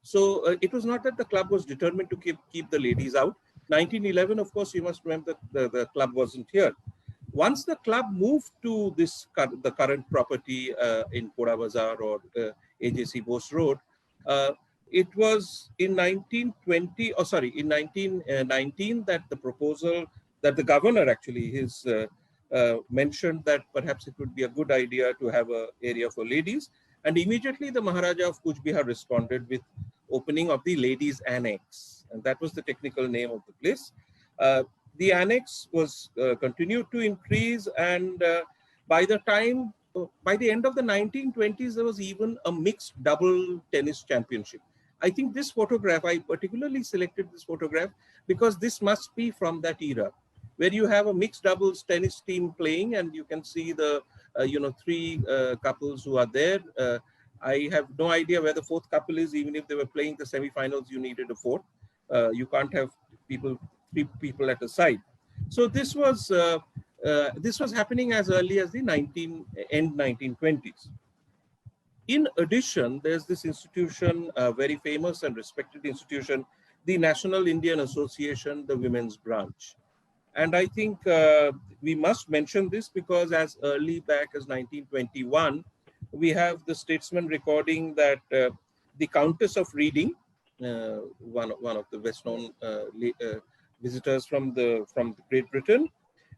So it was not that the club was determined to keep the ladies out. 1911, of course, you must remember that the club wasn't here. Once the club moved to the current property in Poda Bazaar or AJC Bose Road, it was in 1919 that the proposal that the governor actually mentioned that perhaps it would be a good idea to have an area for ladies. And immediately the Maharaja of Kuch Bihar responded with opening of the Ladies Annex. And that was the technical name of the place. The annex was continued to increase, and by the end of the 1920s, there was even a mixed double tennis championship. I think this photograph, I particularly selected this photograph because this must be from that era, where you have a mixed doubles tennis team playing, and you can see the 3 couples who are there. I have no idea where the 4th couple is. Even if they were playing the semi-finals, you needed a 4th. You can't have 3 people at a side. So this was happening as early as the end 1920s. In addition, there's this institution, a very famous and respected institution, the National Indian Association, the Women's Branch. And I think we must mention this because as early back as 1921, we have the statesman recording that the Countess of Reading, one of the best known visitors from Great Britain,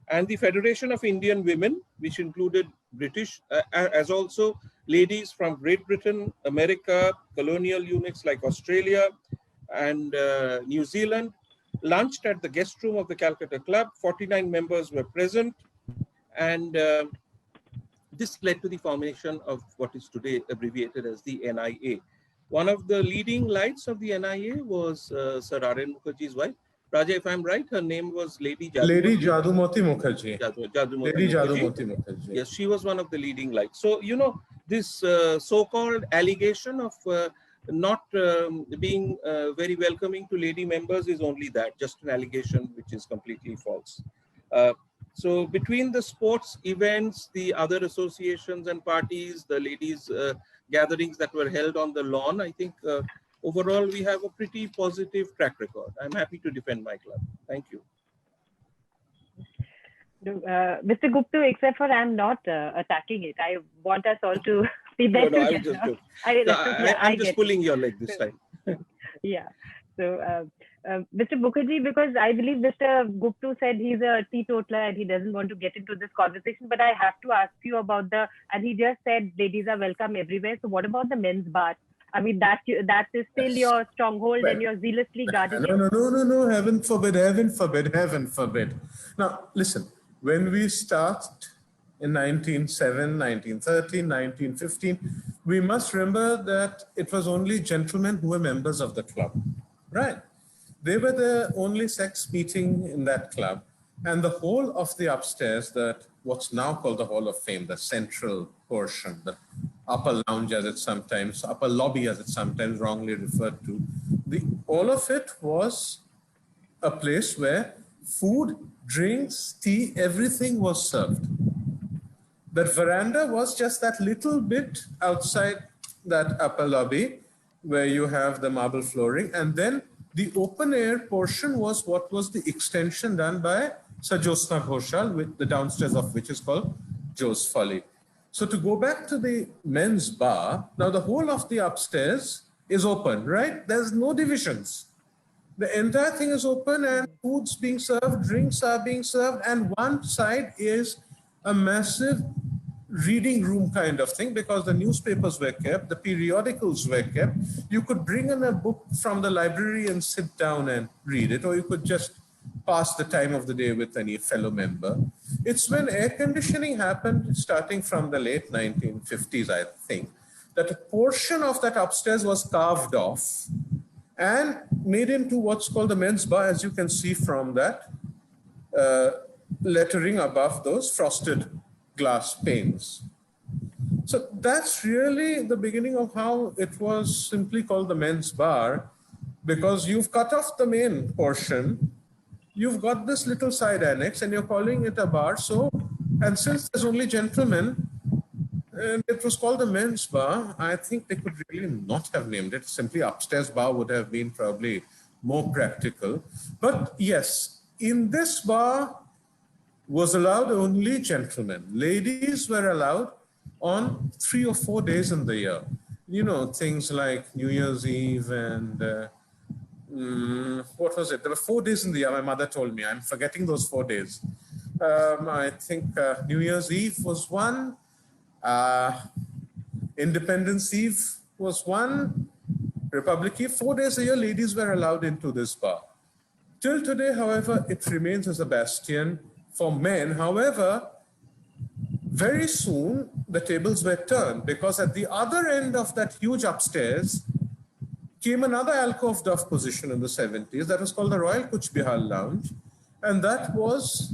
and the Federation of Indian Women, which included British, as also ladies from Great Britain, America, colonial units like Australia and New Zealand, launched at the guest room of the Calcutta Club. 49 members were present, and this led to the formation of what is today abbreviated as the NIA. One of the leading lights of the NIA was Sir R.N. Mukherjee's wife. Raja, if I'm right, her name was Lady Jadumoti. Lady Jadumoti Mukherjee. Lady Jadumoti Mukherjee. Yes, she was one of the leading lights. So, you know, this so-called allegation of not being very welcoming to lady members is only that, just an allegation which is completely false. So between the sports events, the other associations and parties, the ladies gatherings that were held on the lawn, I think overall we have a pretty positive track record. I'm happy to defend my club. Thank you. Mr. Gupta, except for I'm not attacking it. I want us all to be better. No, I was just joking. I'm just pulling your leg this time. Yeah. So, Mr. Mukherjee, because I believe Mr. Gupta said he's a teetotaler and he doesn't want to get into this conversation, but I have to ask you about and he just said ladies are welcome everywhere. So what about the men's bar? I mean, that is still your stronghold and you're zealously guarding it. No, heaven forbid, heaven forbid, heaven forbid. Now, listen, when we start in 1907, 1913, 1915, we must remember that it was only gentlemen who were members of the club, right? They were the only sex meeting in that club. And the whole of the upstairs, that what's now called the Hall of Fame, the central portion, the upper lounge as it's sometimes, upper lobby as it's sometimes wrongly referred to, all of it was a place where food, drinks, tea, everything was served. That veranda was just that little bit outside that upper lobby where you have the marble flooring. And then the open air portion was what was the extension done by Sir Jyotsna Ghoshal, with the downstairs of which is called Joe's Folly. So to go back to the men's bar, now the whole of the upstairs is open, right? There's no divisions. The entire thing is open and food's being served, drinks are being served, and one side is a massive reading room kind of thing, because the newspapers were kept, the periodicals were kept. You could bring in a book from the library and sit down and read it, or you could just pass the time of the day with any fellow member. It's when air conditioning happened, starting from the late 1950s, I think, that a portion of that upstairs was carved off and made into what's called the men's bar, as you can see from that lettering above those frosted glass panes. So that's really the beginning of how it was simply called the men's bar, because you've cut off the main portion, you've got this little side annex, and you're calling it a bar. So, and since there's only gentlemen, and it was called the men's bar, I think they could really not have named it. Simply upstairs bar would have been probably more practical. But yes, in this bar was allowed only gentlemen. Ladies were allowed on 3 or 4 days in the year. You know, things like New Year's Eve and what was it? There were 4 days in the year, my mother told me. I'm forgetting those 4 days. I think New Year's Eve was one. Independence Eve was one. Republic Eve, 4 days a year, ladies were allowed into this bar. Till today, however, it remains as a bastion for men. However, very soon the tables were turned, because at the other end of that huge upstairs came another alcoved off position in the 70s that was called the Royal Kuch Bihar Lounge. And that was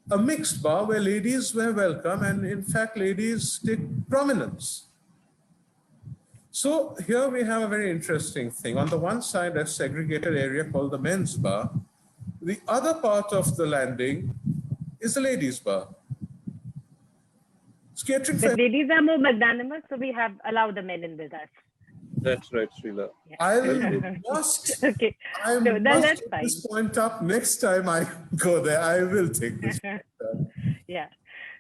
a mixed bar where ladies were welcome, and in fact, ladies take prominence. So here we have a very interesting thing. On the one side, a segregated area called the men's bar. The other part of the landing is the ladies' bar. The ladies are more magnanimous, so we have allowed the men in with us. That's right, Srila. Yeah. I must okay. I so must that's take fine. this point up next time I go there. I will take this point up. Yeah.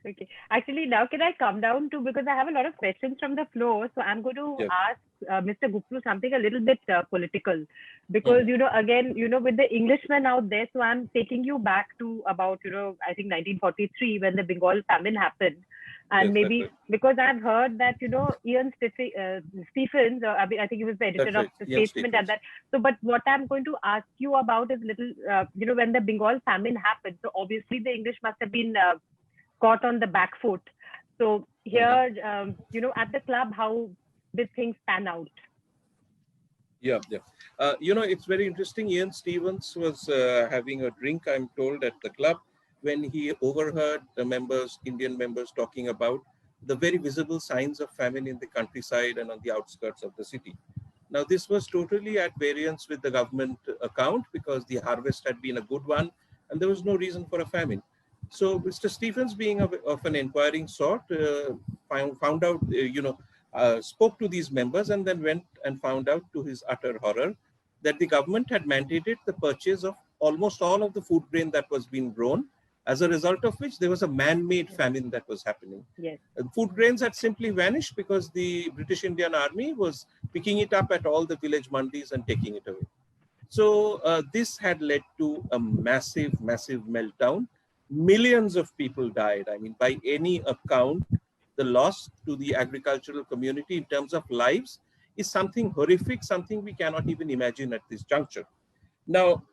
Okay. Actually, now can I come down to, because I have a lot of questions from the floor. So I'm going to Yeah. ask Mr. Gupta something a little bit political, because, again, with the Englishmen out there, so I'm taking you back to about, I think 1943 when the Bengal famine happened. And Yes, maybe that's right. because I've heard that, Stephens, I mean, I think he was the editor That's of right. the Ian Statesman at Stephens. that. So, but what I'm going to ask you about is little, when the Bengal famine happened. So obviously the English must have been caught on the back foot. So here, at the club, how did things pan out? Yeah, yeah. It's very interesting. Ian Stephens was having a drink, I'm told, at the club when he overheard the members, Indian members, talking about the very visible signs of famine in the countryside and on the outskirts of the city. Now, this was totally at variance with the government account because the harvest had been a good one and there was no reason for a famine. So Mr. Stephens, being of an inquiring sort, found out, spoke to these members and then went and found out, to his utter horror, that the government had mandated the purchase of almost all of the food grain that was being grown, as a result of which there was a man-made famine that was happening. Yes. Food grains had simply vanished because the British Indian Army was picking it up at all the village mandis and taking it away. So this had led to a massive, massive meltdown. Millions of people died. I mean, by any account, the loss to the agricultural community in terms of lives is something horrific, something we cannot even imagine at this juncture. Now,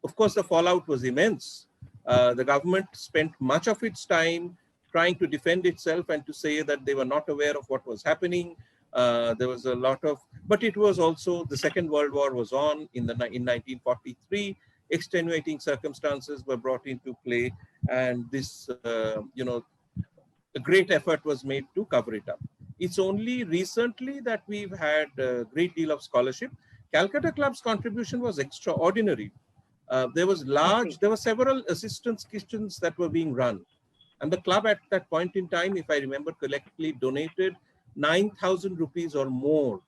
of course, the fallout was immense. The government spent much of its time trying to defend itself and to say that they were not aware of what was happening. There was a lot of, but it was also, the Second World War was on in 1943. Extenuating circumstances were brought into play, and this, a great effort was made to cover it up. It's only recently that we've had a great deal of scholarship. Calcutta Club's contribution was extraordinary. There were several assistance kitchens that were being run. And the club at that point in time, if I remember correctly, donated 9,000 rupees or more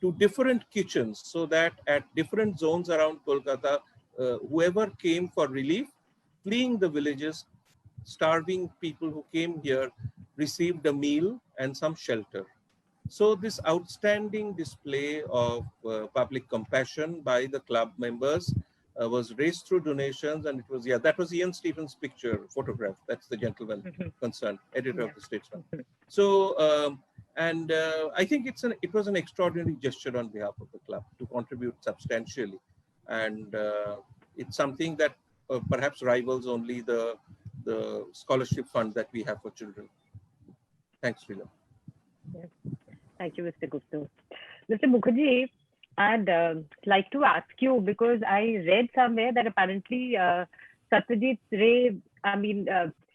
to different kitchens, so that at different zones around Kolkata, whoever came for relief, fleeing the villages, starving people who came here, received a meal and some shelter. So this outstanding display of public compassion by the club members was raised through donations, and it was, that was Ian Stephens' photograph. That's the gentleman concerned, editor of the Statesman. So, I think it was an extraordinary gesture on behalf of the club to contribute substantially, and it's something that perhaps rivals only the scholarship fund that we have for children. Thanks, Srila. Yes. Thank you, Mr. Gupta. Mr. Mukherjee, I'd like to ask you, because I read somewhere that apparently Satyajit Ray,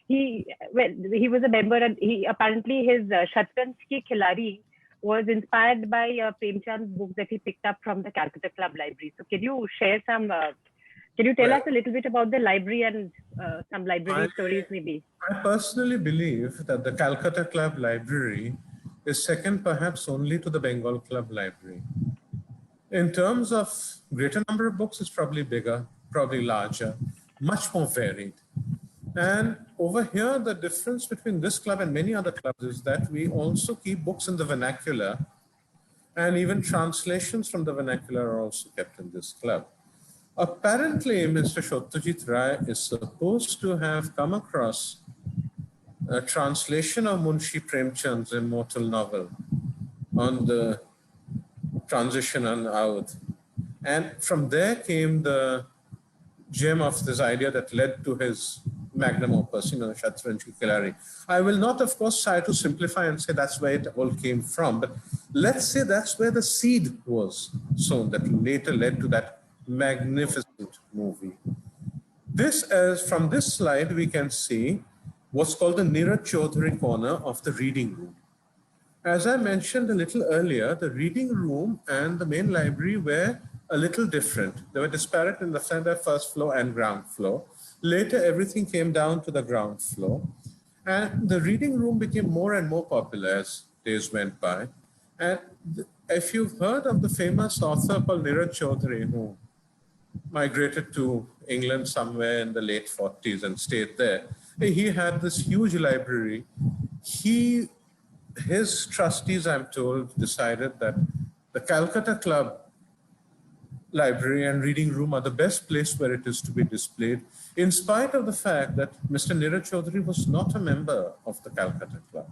he was a member, and apparently his Shatranj Ki Khilari was inspired by Premchand's book that he picked up from the Calcutta Club library. So can you share some, can you tell us a little bit about the library and some library stories maybe? I personally believe that the Calcutta Club library is second perhaps only to the Bengal Club library. In terms of greater number of books, it's probably bigger, probably larger, much more varied. And over here, the difference between this club and many other clubs is that we also keep books in the vernacular, and even translations from the vernacular are also kept in this club. Apparently, Mr. Satyajit Ray is supposed to have come across a translation of Munshi Premchand's immortal novel on the transition and out. And from there came the gem of this idea that led to his magnum opus, Shatranj Ki Khilari. I will not, of course, try to simplify and say that's where it all came from, but let's say that's where the seed was sown that later led to that magnificent movie. From this slide, we can see what's called the Neeraj Chaudhary corner of the reading room. As I mentioned a little earlier, the reading room and the main library were a little different. They were disparate in the first floor and ground floor. Later, everything came down to the ground floor. And the reading room became more and more popular as days went by. And if you've heard of the famous author called Neeraj Chaudhary, who migrated to England somewhere in the late 40s and stayed there, He had this huge library. His trustees, I'm told, decided that the Calcutta Club library and reading room are the best place where it is to be displayed, in spite of the fact that Mr. Neeraj Chaudhary was not a member of the Calcutta Club.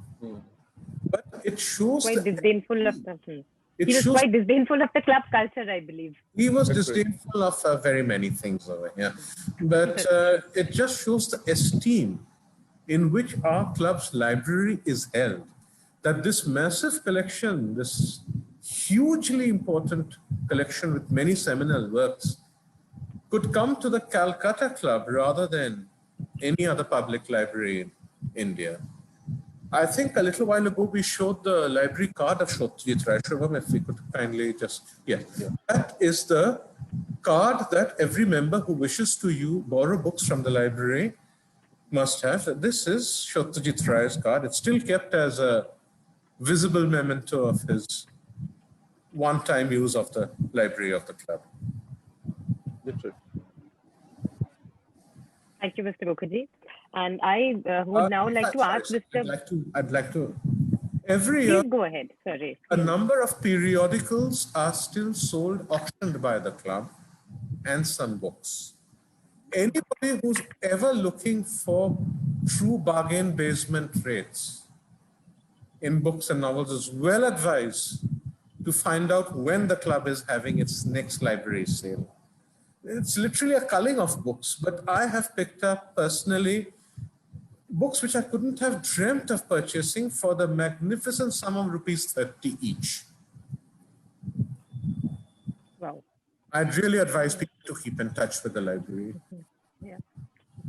But it shows Quite disdainful of the. it He was shows quite disdainful of the club culture, I believe. he was disdainful of very many things over here. But it just shows the esteem in which our club's library is held. That this massive collection, this hugely important collection with many seminal works, could come to the Calcutta Club rather than any other public library in India. I think a little while ago we showed the library card of Satyajit Ray. Shubham, if we could kindly just, yeah. That is the card that every member who wishes to borrow books from the library must have. This is Satyajit Ray's card. It's still kept as a visible memento of his one-time use of the library of the club. Thank you, Mr. Mukherjee. And I would now like to ask Mr. I'd like to. Every year, please go ahead. Sorry. a number of periodicals are still sold, auctioned by the club, and some books. Anybody who's ever looking for true bargain basement rates in books and novels is well advised to find out when the club is having its next library sale. It's literally a culling of books, but I have picked up personally books which I couldn't have dreamt of purchasing for the magnificent sum of rupees 30 each. Wow. I'd really advise people to keep in touch with the library. Yeah.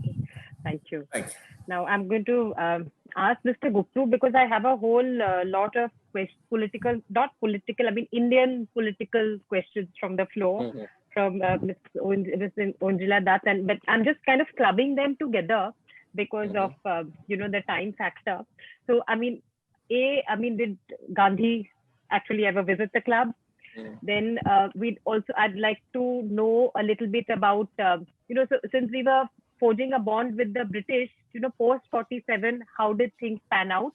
Okay. Thank you. Thank you. Now I'm going to ask Mr. Gupta, because I have a whole lot of Indian political questions from the floor, from Ms. Onjila Dutt, but I'm just kind of clubbing them together because of the time factor. So did Gandhi actually ever visit the club? Then I'd like to know a little bit about so since we were forging a bond with the British, post 47, how did things pan out?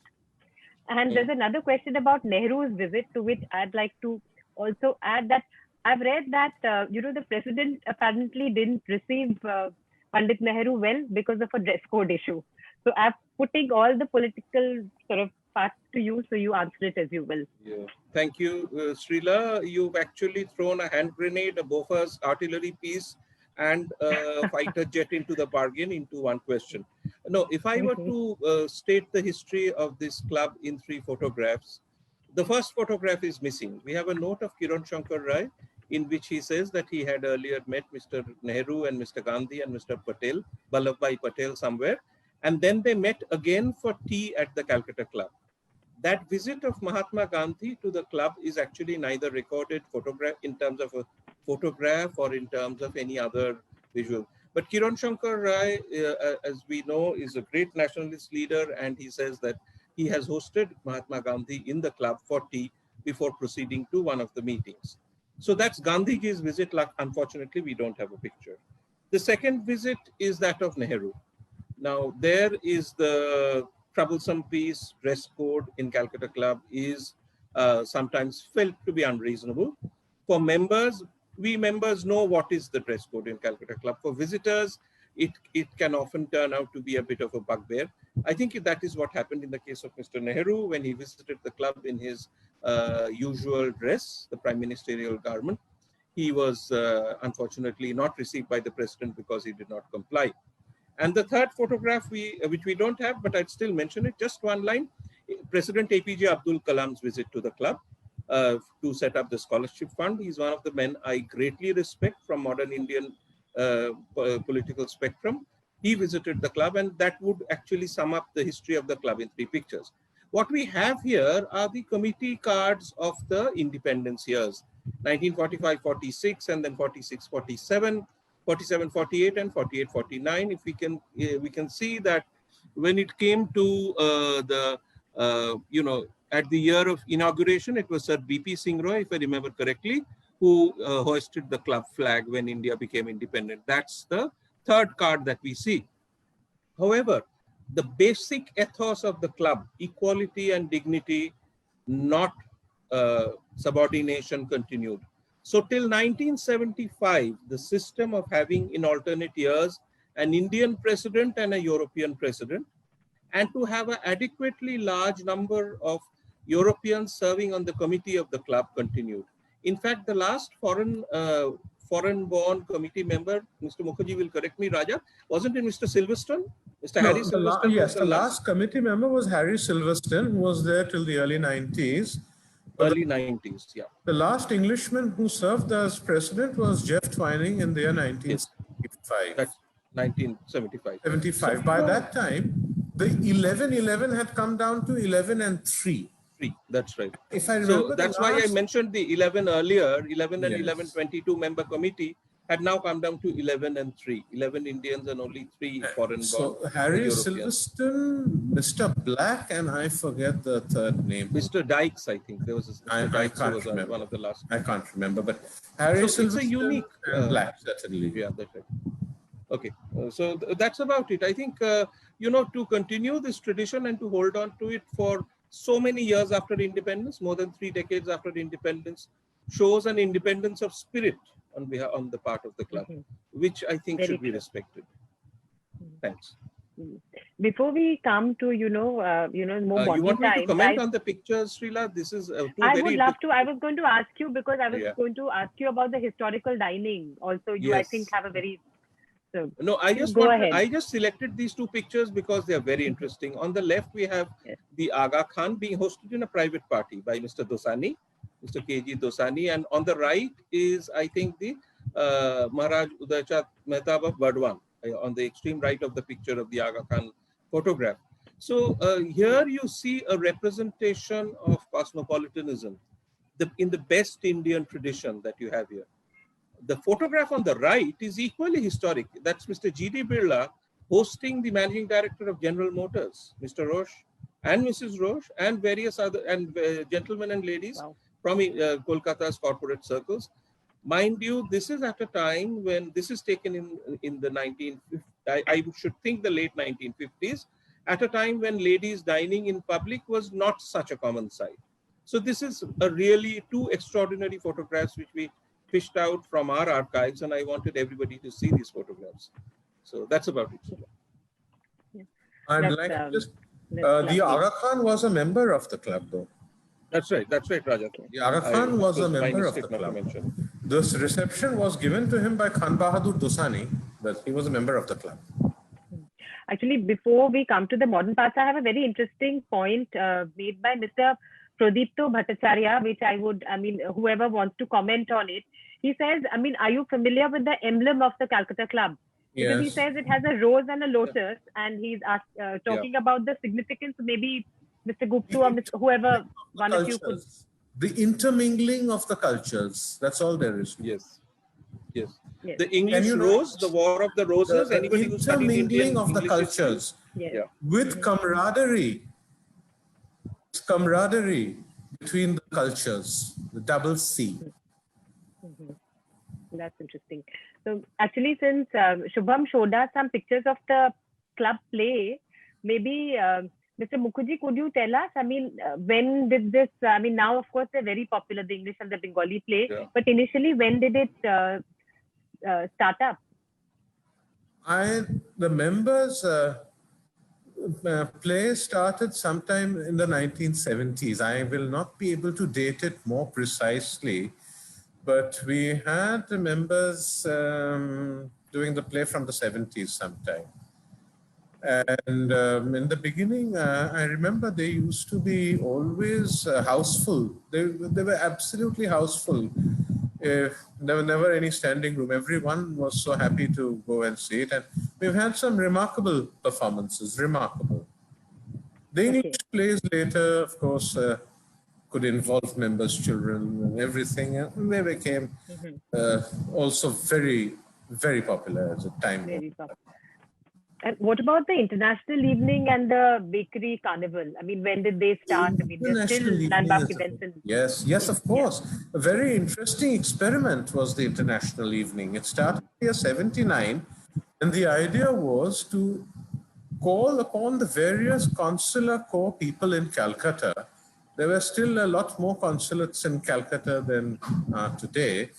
And there's another question about Nehru's visit, to which I'd like to also add that I've read that the president apparently didn't receive Pandit Nehru well because of a dress code issue. So I'm putting all the political sort of parts to you, so you answer it as you will. Yeah. Thank you, Srila. You've actually thrown a hand grenade, a Bofors artillery piece, and a fighter jet into the bargain into one question. No, if I were to state the history of this club in 3 photographs, the first photograph is missing. We have a note of Kiran Shankar Rai in which he says that he had earlier met Mr. Nehru and Mr. Gandhi and Mr. Patel, Vallabhbhai Patel somewhere, and then they met again for tea at the Calcutta Club. That visit of Mahatma Gandhi to the club is actually neither recorded photograph in terms of a photograph or in terms of any other visual. But Kiran Shankar Rai, as we know, is a great nationalist leader, and he says that he has hosted Mahatma Gandhi in the club for tea before proceeding to one of the meetings. So that's Gandhiji's visit. Unfortunately, we don't have a picture. The second visit is that of Nehru. Now, there is the troublesome piece. Dress code in Calcutta Club is sometimes felt to be unreasonable. For members, we members know what is the dress code in Calcutta Club. For visitors, it can often turn out to be a bit of a bugbear. I think that is what happened in the case of Mr. Nehru when he visited the club in his usual dress, the prime ministerial garment. He was unfortunately not received by the president because he did not comply. And the third photograph, which we don't have, but I'd still mention it, just one line, President APJ Abdul Kalam's visit to the club to set up the scholarship fund. He's one of the men I greatly respect from modern Indian political spectrum. He visited the club, and that would actually sum up the history of the club in 3 pictures. What we have here are the committee cards of the independence years, 1945-46, and then 46-47, 47-48, and 48-49. If we can see that when it came to at the year of inauguration, it was Sir B.P. Singh Roy, if I remember correctly, who hoisted the club flag when India became independent. That's the third card that we see. However, the basic ethos of the club, equality and dignity, not subordination, continued. So till 1975, the system of having in alternate years an Indian president and a European president, and to have an adequately large number of Europeans serving on the committee of the club continued. In fact, the last foreign-born committee member, Mr. Mukherjee will correct me, Raja, wasn't it Mr. Silverstone? Mr. Harry Silverstone? Yes, the last committee member was Harry Silverstone, who was there till the early 90s. Early 90s, yeah. The last Englishman who served as president was Jeff Twining in the year 1975. That's 1975. 75. By that time, the 11-11 had come down to 11 and 3. That's right. If I remember, so that's why I mentioned the 11 earlier. 11 and 11, 22 member committee had now come down to 11 and 3. 11 Indians and only 3 foreign-born. So Harry Silverstone, Mr. Black, and I forget the third name. Mr. Dykes, I think. There was a Mr. I can't remember. One of the last. I can't remember, but Harry Silverstone it's a unique and Black, certainly. Yeah, that's right. Okay, so that's about it. I think, you know, to continue this tradition and to hold on to it for so many years after independence, more than 3 decades after independence, shows an independence of spirit on the part of the club, which I think should be respected. Thanks. Before we come to more modern you want me to times, comment on the pictures, Srila? This is I would love to. I was going to ask you because I was going to ask you about the historical dining. Also, you I think have a very no, I just selected these 2 pictures because they are very interesting. On the left, we have the Aga Khan being hosted in a private party by Mr. Dosani, Mr. KG Dosani. And on the right is, I think, the Maharaj Udaychat Mehtab of Burdwan on the extreme right of the picture of the Aga Khan photograph. So here you see a representation of cosmopolitanism in the best Indian tradition that you have here. The photograph on the right is equally historic. That's Mr. G.D. Birla hosting the managing director of General Motors, Mr. Roche and Mrs. Roche, and various other gentlemen and ladies from Kolkata's corporate circles. Mind you, this is at a time when this is taken in the 1950s. I should think the late 1950s, at a time when ladies dining in public was not such a common sight. So this is a really 2 extraordinary photographs which we fished out from our archives, and I wanted everybody to see these photographs. So that's about it. I'd like to just, the Aga Khan was a member of the club, though. That's right, Raja. The Aga Khan was a member of the club. This reception was given to him by Khan Bahadur Dosani, but he was a member of the club. Actually, before we come to the modern parts, I have a very interesting point made by Mr. Pradeep Bhattacharya, which whoever wants to comment on it. He says, are you familiar with the emblem of the Calcutta Club? Because he says it has a rose and a lotus, and he's talking about the significance. Maybe Mr. Gupta or whoever one of you could. The intermingling of the cultures. That's all there is. Yes. The English rose, the War of the Roses. The intermingling of the cultures with camaraderie. Camaraderie between the cultures, the double C. That's interesting. So actually, since Shubham showed us some pictures of the club play, maybe Mr. Mukherjee, could you tell us, when did this, now of course they're very popular, the English and the Bengali play, but initially when did it start up? The members play started sometime in the 1970s. I will not be able to date it more precisely, but we had the members doing the play from the 70s sometime. And in the beginning, I remember they used to be always houseful. They were absolutely houseful. There were never any standing room. Everyone was so happy to go and see it. And we've had some remarkable performances, remarkable. The English plays later, of course, could involve members' children and everything. And they became also very, very popular at the time. Very popular. And what about the International Evening and the Bakery Carnival? When did they start? They're still landmark events. Yes, of course. A very interesting experiment was the International Evening. It started in 1979, and the idea was to call upon the various consular corps people in Calcutta. There were still a lot more consulates in Calcutta than today.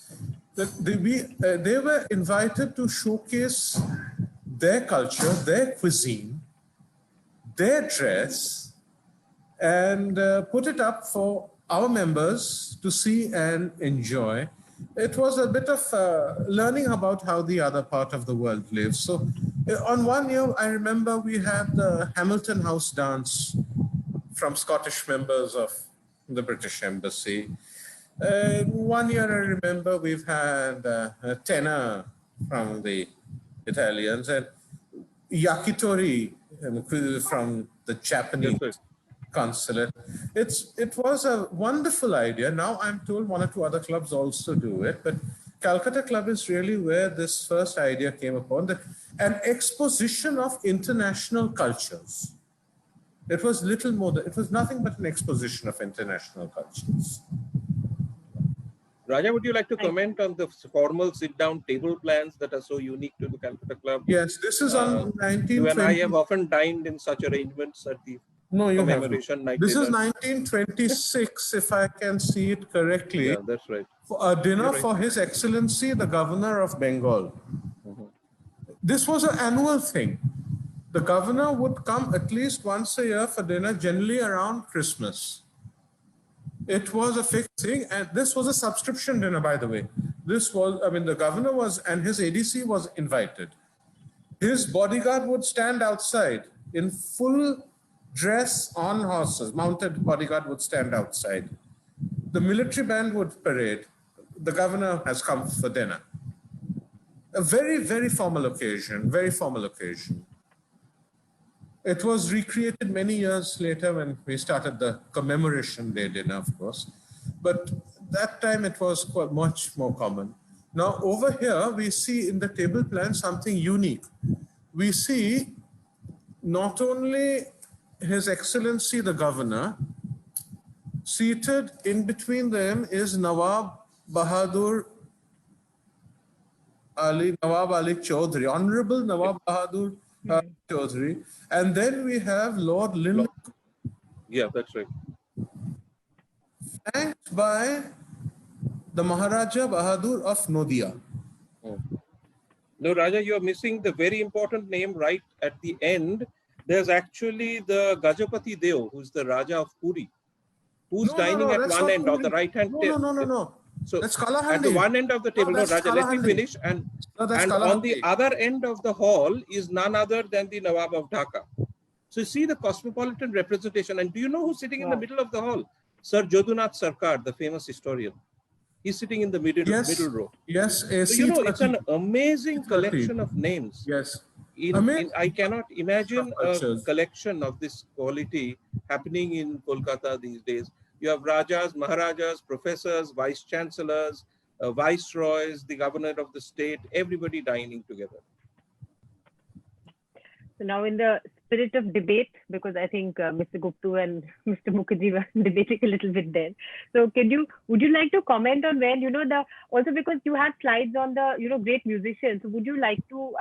They were invited to showcase their culture, their cuisine, their dress, and put it up for our members to see and enjoy. It was a bit of learning about how the other part of the world lives. So on one year, I remember we had the Hamilton House dance from Scottish members of the British Embassy. One year I remember we've had a tenor from the Italians and yakitori from the Japanese consulate. It was a wonderful idea. Now I'm told one or two other clubs also do it, but Calcutta Club is really where this first idea came upon, an exposition of international cultures. It was little more than, it was nothing but an exposition of international cultures. Raja, would you like to comment on the formal sit-down table plans that are so unique to the Calcutta Club? Yes, this is on 1920. You and I have often dined in such arrangements at the commemoration night. This is 1926, if I can see it correctly. Yeah, that's right. For a dinner for His Excellency, the Governor of Bengal. This was an annual thing. The governor would come at least once a year for dinner, generally around Christmas. It was a fixed thing, and this was a subscription dinner, by the way. This was, I mean, the governor was, and his ADC was invited. His bodyguard would stand outside in full dress on horses. Mounted bodyguard would stand outside. The military band would parade. The governor has come for dinner. A very, very formal occasion, very formal occasion. It was recreated many years later when we started the commemoration day dinner, of course. But that time it was quite much more common. Now over here, we see in the table plan something unique. We see not only His Excellency the Governor, seated in between them is Nawab Ali Chaudhry, Honorable Nawab Bahadur Chaudhry, and then we have Lord Lynn. Yeah, that's right. Flanked by the Maharaja Bahadur of Nodia. No, Raja, you're missing the very important name right at the end. There's actually the Gajapati Deo, who's the Raja of Puri, who's dining at one end of the right-hand table. No. So that's Kalahandi. At the one end of the table, no, Raja, let me finish. And on the other end of the hall is none other than the Nawab of Dhaka. So you see the cosmopolitan representation. And do you know who's sitting in the middle of the hall? Sir Jadunath Sarkar, the famous historian. He's sitting in the middle row. Yes. So, it's an amazing collection of names. Yes. I cannot imagine a collection of this quality happening in Kolkata these days. You have Rajas, Maharajas, professors, vice chancellors, viceroys, the governor of the state, everybody dining together. So now in the spirit of debate, because I think Mr. Gupta and Mr. Mukherjee were debating a little bit there. So would you like to comment on when, also because you had slides on the, great musicians. So would you like to,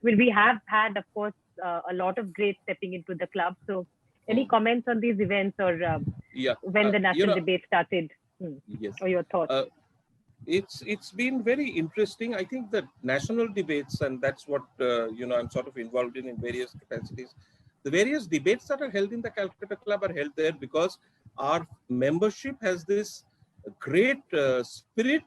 when we have had, of course, a lot of greats stepping into the club. So any comments on these events or when the national debate started? Yes. Or your thoughts? It's been very interesting. I think that national debates, and that's what I'm sort of involved in various capacities. The various debates that are held in the Calcutta Club are held there because our membership has this great spirit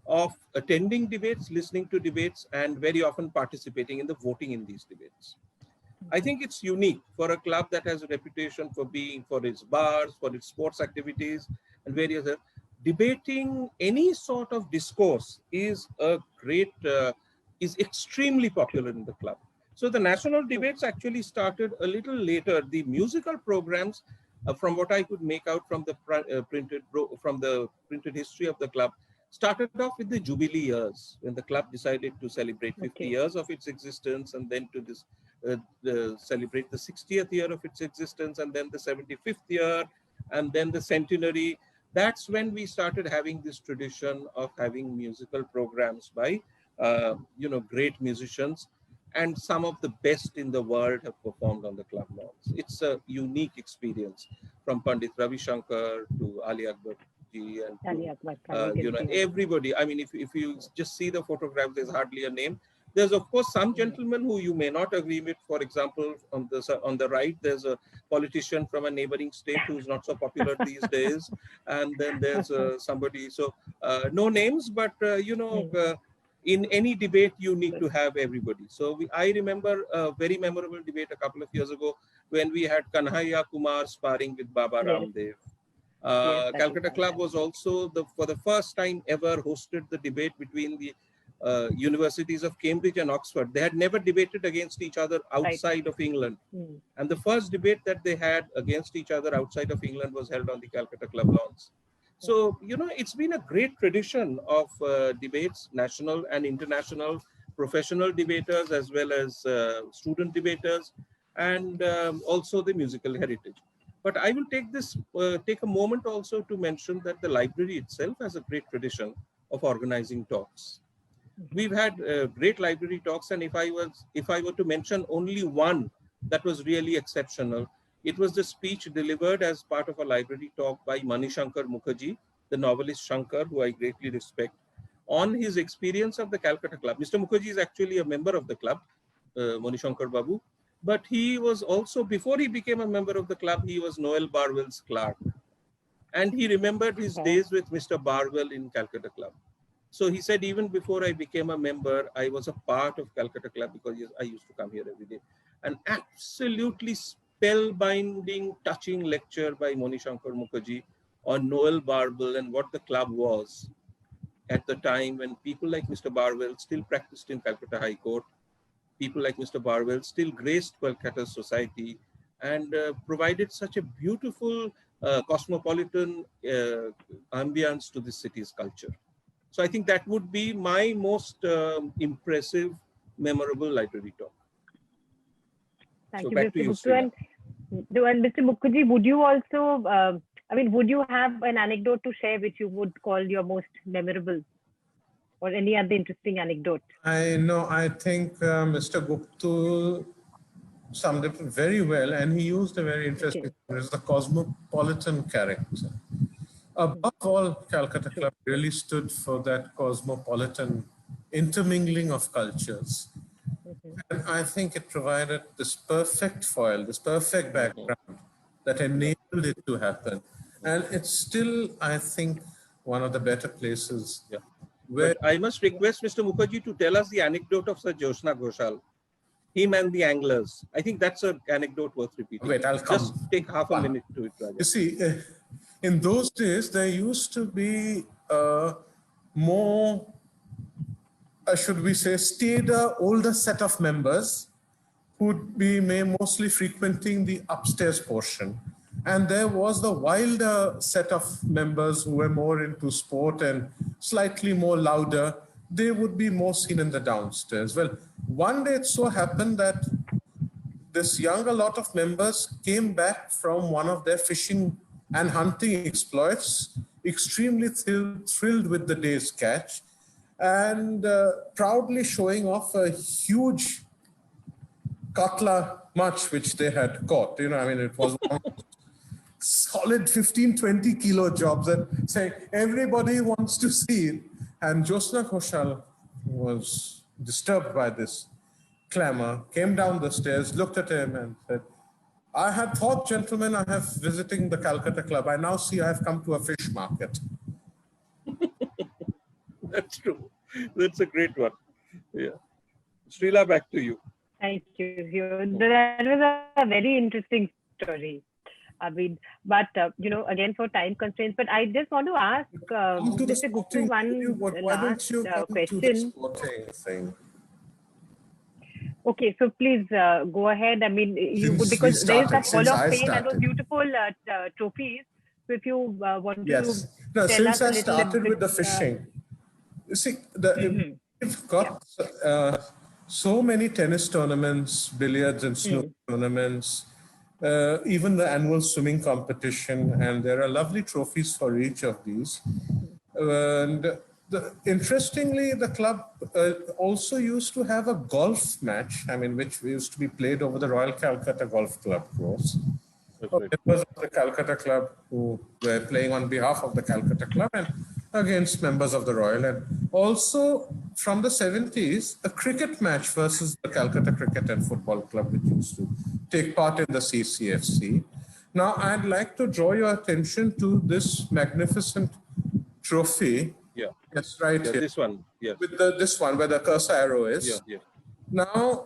of attending debates, listening to debates, and very often participating in the voting in these debates. I think it's unique for a club that has a reputation for its bars, for its sports activities, and various other. Debating any sort of discourse is extremely popular in the club. So the national debates actually started a little later. The musical programs, from what I could make out from the printed history of the club, started off with the Jubilee years, when the club decided to celebrate 50 years of its existence, and then to celebrate the 60th year of its existence, and then the 75th year, and then the centenary. That's when we started having this tradition of having musical programs by, great musicians. and some of the best in the world have performed on the club lawns. It's a unique experience, from Pandit Ravi Shankar to Ali Akbar ji and Ali to, Akbar, everybody. I mean, if you just see the photographs, there's hardly a name. There's of course some gentlemen who you may not agree with. For example, on the right, there's a politician from a neighboring state who's not so popular these days, and then there's somebody. So no names, but in any debate, you need to have everybody. So I remember a very memorable debate a couple of years ago when we had Kanhaiya Kumar sparring with Baba Ramdev. Calcutta Club was also, for the first time ever, hosted the debate between the universities of Cambridge and Oxford. They had never debated against each other outside of England. And the first debate that they had against each other outside of England was held on the Calcutta Club lawns. So, it's been a great tradition of debates, national and international, professional debaters, as well as student debaters, and also the musical heritage. But I will take a moment also to mention that the library itself has a great tradition of organizing talks. We've had great library talks, and if I were to mention only one that was really exceptional, it was the speech delivered as part of a library talk by Manishankar Mukherjee, the novelist Shankar, who I greatly respect, on his experience of the Calcutta Club. Mr. Mukherjee is actually a member of the club, Manishankar Babu, but he was also, before he became a member of the club, he was Noel Barwell's clerk. And he remembered his days with Mr. Barwell in Calcutta Club. So he said, even before I became a member, I was a part of Calcutta Club because I used to come here every day. An absolutely spellbinding, touching lecture by Manishankar Mukherjee on Noel Barwell and what the club was at the time when people like Mr. Barwell still practiced in Calcutta High Court. People like Mr. Barwell still graced Kolkata society and provided such a beautiful cosmopolitan ambience to the city's culture. So I think that would be my most impressive, memorable library talk. Thank you, Mr. Gupta. And Mr. Mukherjee, would you also, would you have an anecdote to share which you would call your most memorable, or any other interesting anecdote? I think Mr. Gupta summed it very well, and he used a very interesting word, is the cosmopolitan character. Above all, Calcutta Club really stood for that cosmopolitan intermingling of cultures. And I think it provided this perfect foil, this perfect background that enabled it to happen. And it's still, I think, one of the better places. Yeah. But I must request Mr. Mukherjee to tell us the anecdote of Sir Jyotsna Ghoshal, him and the anglers. I think that's an anecdote worth repeating. Wait, I'll come. Just take half a minute to it, Raja. You see, in those days, there used to be more, should we say, staida, older set of members who'd be mostly frequenting the upstairs portion. And there was the wilder set of members who were more into sport and slightly more louder. They would be more seen in the downstairs. Well, one day it so happened that this younger lot of members came back from one of their fishing and hunting exploits, extremely thrilled with the day's catch, and proudly showing off a huge katla much which they had caught. It was solid 15, 20 kilo jobs, and saying everybody wants to see it. And Jyotsna Ghoshal was disturbed by this clamor, came down the stairs, looked at him and said, I had thought, gentlemen, I have visiting the Calcutta Club. I now see I have come to a fish market. That's true. That's a great one. Yeah. Srila, back to you. Thank you. That was a very interesting story. But again, for time constraints, but I just want to ask Mr. Gupta one last question. Okay, so please go ahead. Because there is that Hall of Fame and those beautiful trophies. So if you want to tell since us I started with the fishing, you see, we've got so many tennis tournaments, billiards and snooker tournaments, even the annual swimming competition, and there are lovely trophies for each of these. And Interestingly, the club also used to have a golf match, I mean, which used to be played over the Royal Calcutta Golf Club course. Members of the Calcutta Club who were playing on behalf of the Calcutta Club and against members of the Royal. And also from the 70s, a cricket match versus the Calcutta Cricket and Football Club, which used to take part in the CCFC. Now, I'd like to draw your attention to this magnificent trophy. Yeah. Yes, right here. This one. Yes. With this one, where the cursor arrow is. Yeah. Yeah. Now,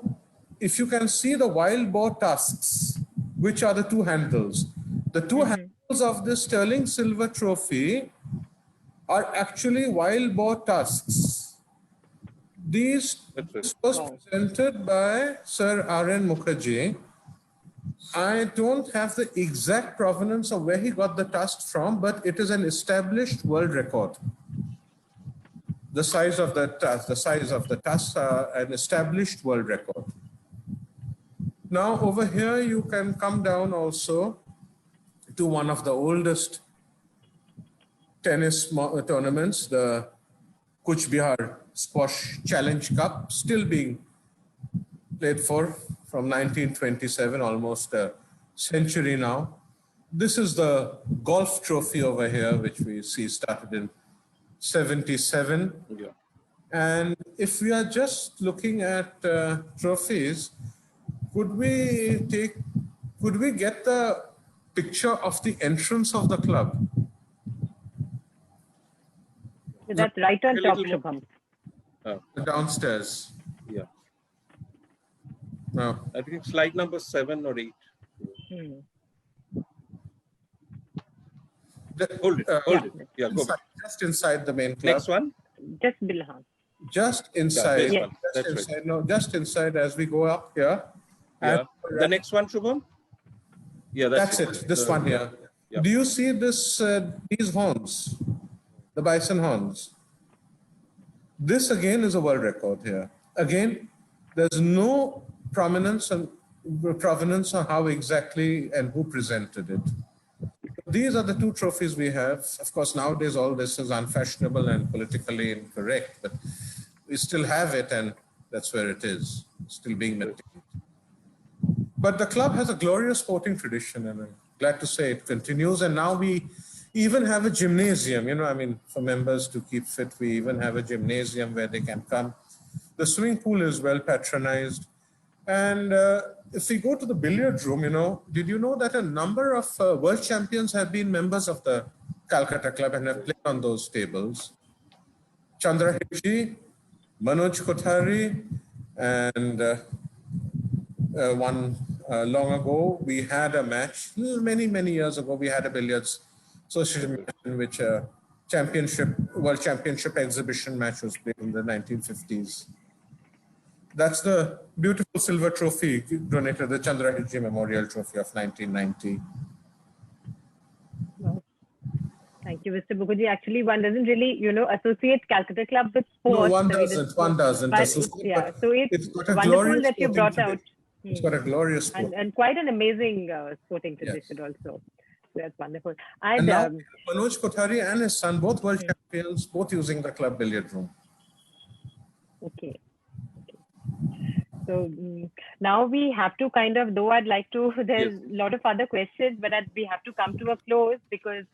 if you can see the wild boar tusks, which are the two handles. The two handles of this sterling silver trophy are actually wild boar tusks. This was presented by Sir R.N. Mukherjee. I don't have the exact provenance of where he got the tusk from, but it is an established world record. The size of the tusks are an established world record. Now over here you can come down also to one of the oldest tennis tournaments, the Kuch Bihar Squash Challenge Cup, still being played from 1927, almost a century now. This is the golf trophy over here, which we see started in 77. Yeah. And if we are just looking at trophies, could we get the picture of the entrance of the club? That's right on top, Shubham. Downstairs. Yeah. No. I think slide number 7 or 8. Hold it. Yeah, go back. Just inside the main club. Next one. Just below. Just inside. Yeah, that's inside. right. No, just inside as we go up here. Yeah. The next one, Shubham? Yeah, that's it. This one here. Yeah. Do you see this? These horns, the bison horns. This again is a world record here. Again, there's no provenance on how exactly and who presented it. These are the two trophies we have. Of course, nowadays all this is unfashionable and politically incorrect, but we still have it, and that's where it is, still being maintained. But the club has a glorious sporting tradition, and I'm glad to say it continues. And now we even have a gymnasium, for members to keep fit, we even have a gymnasium where they can come. The swimming pool is well patronized. And if we go to the billiard room, did you know that a number of world champions have been members of the Calcutta Club and have played on those tables? Chandra Hirji, Manoj Kothari, and long ago, we had a match, many years ago, we had a billiards association in which a world championship exhibition match was played in the 1950s. That's the beautiful silver trophy donated, the Chandra Hirji Memorial Trophy of 1990. Wow. Thank you, Mr. Mukherjee. Actually, one doesn't really, associate Calcutta Club with sports. No, one doesn't. But, so it's wonderful that you brought out. It's got a glorious sport. And quite an amazing sporting tradition also. So that's wonderful. And now Manoj Kothari and his son, both world champions, both using the club billiard room. Okay. So now we have to though I'd like to, there's a lot of other questions, but we have to come to a close because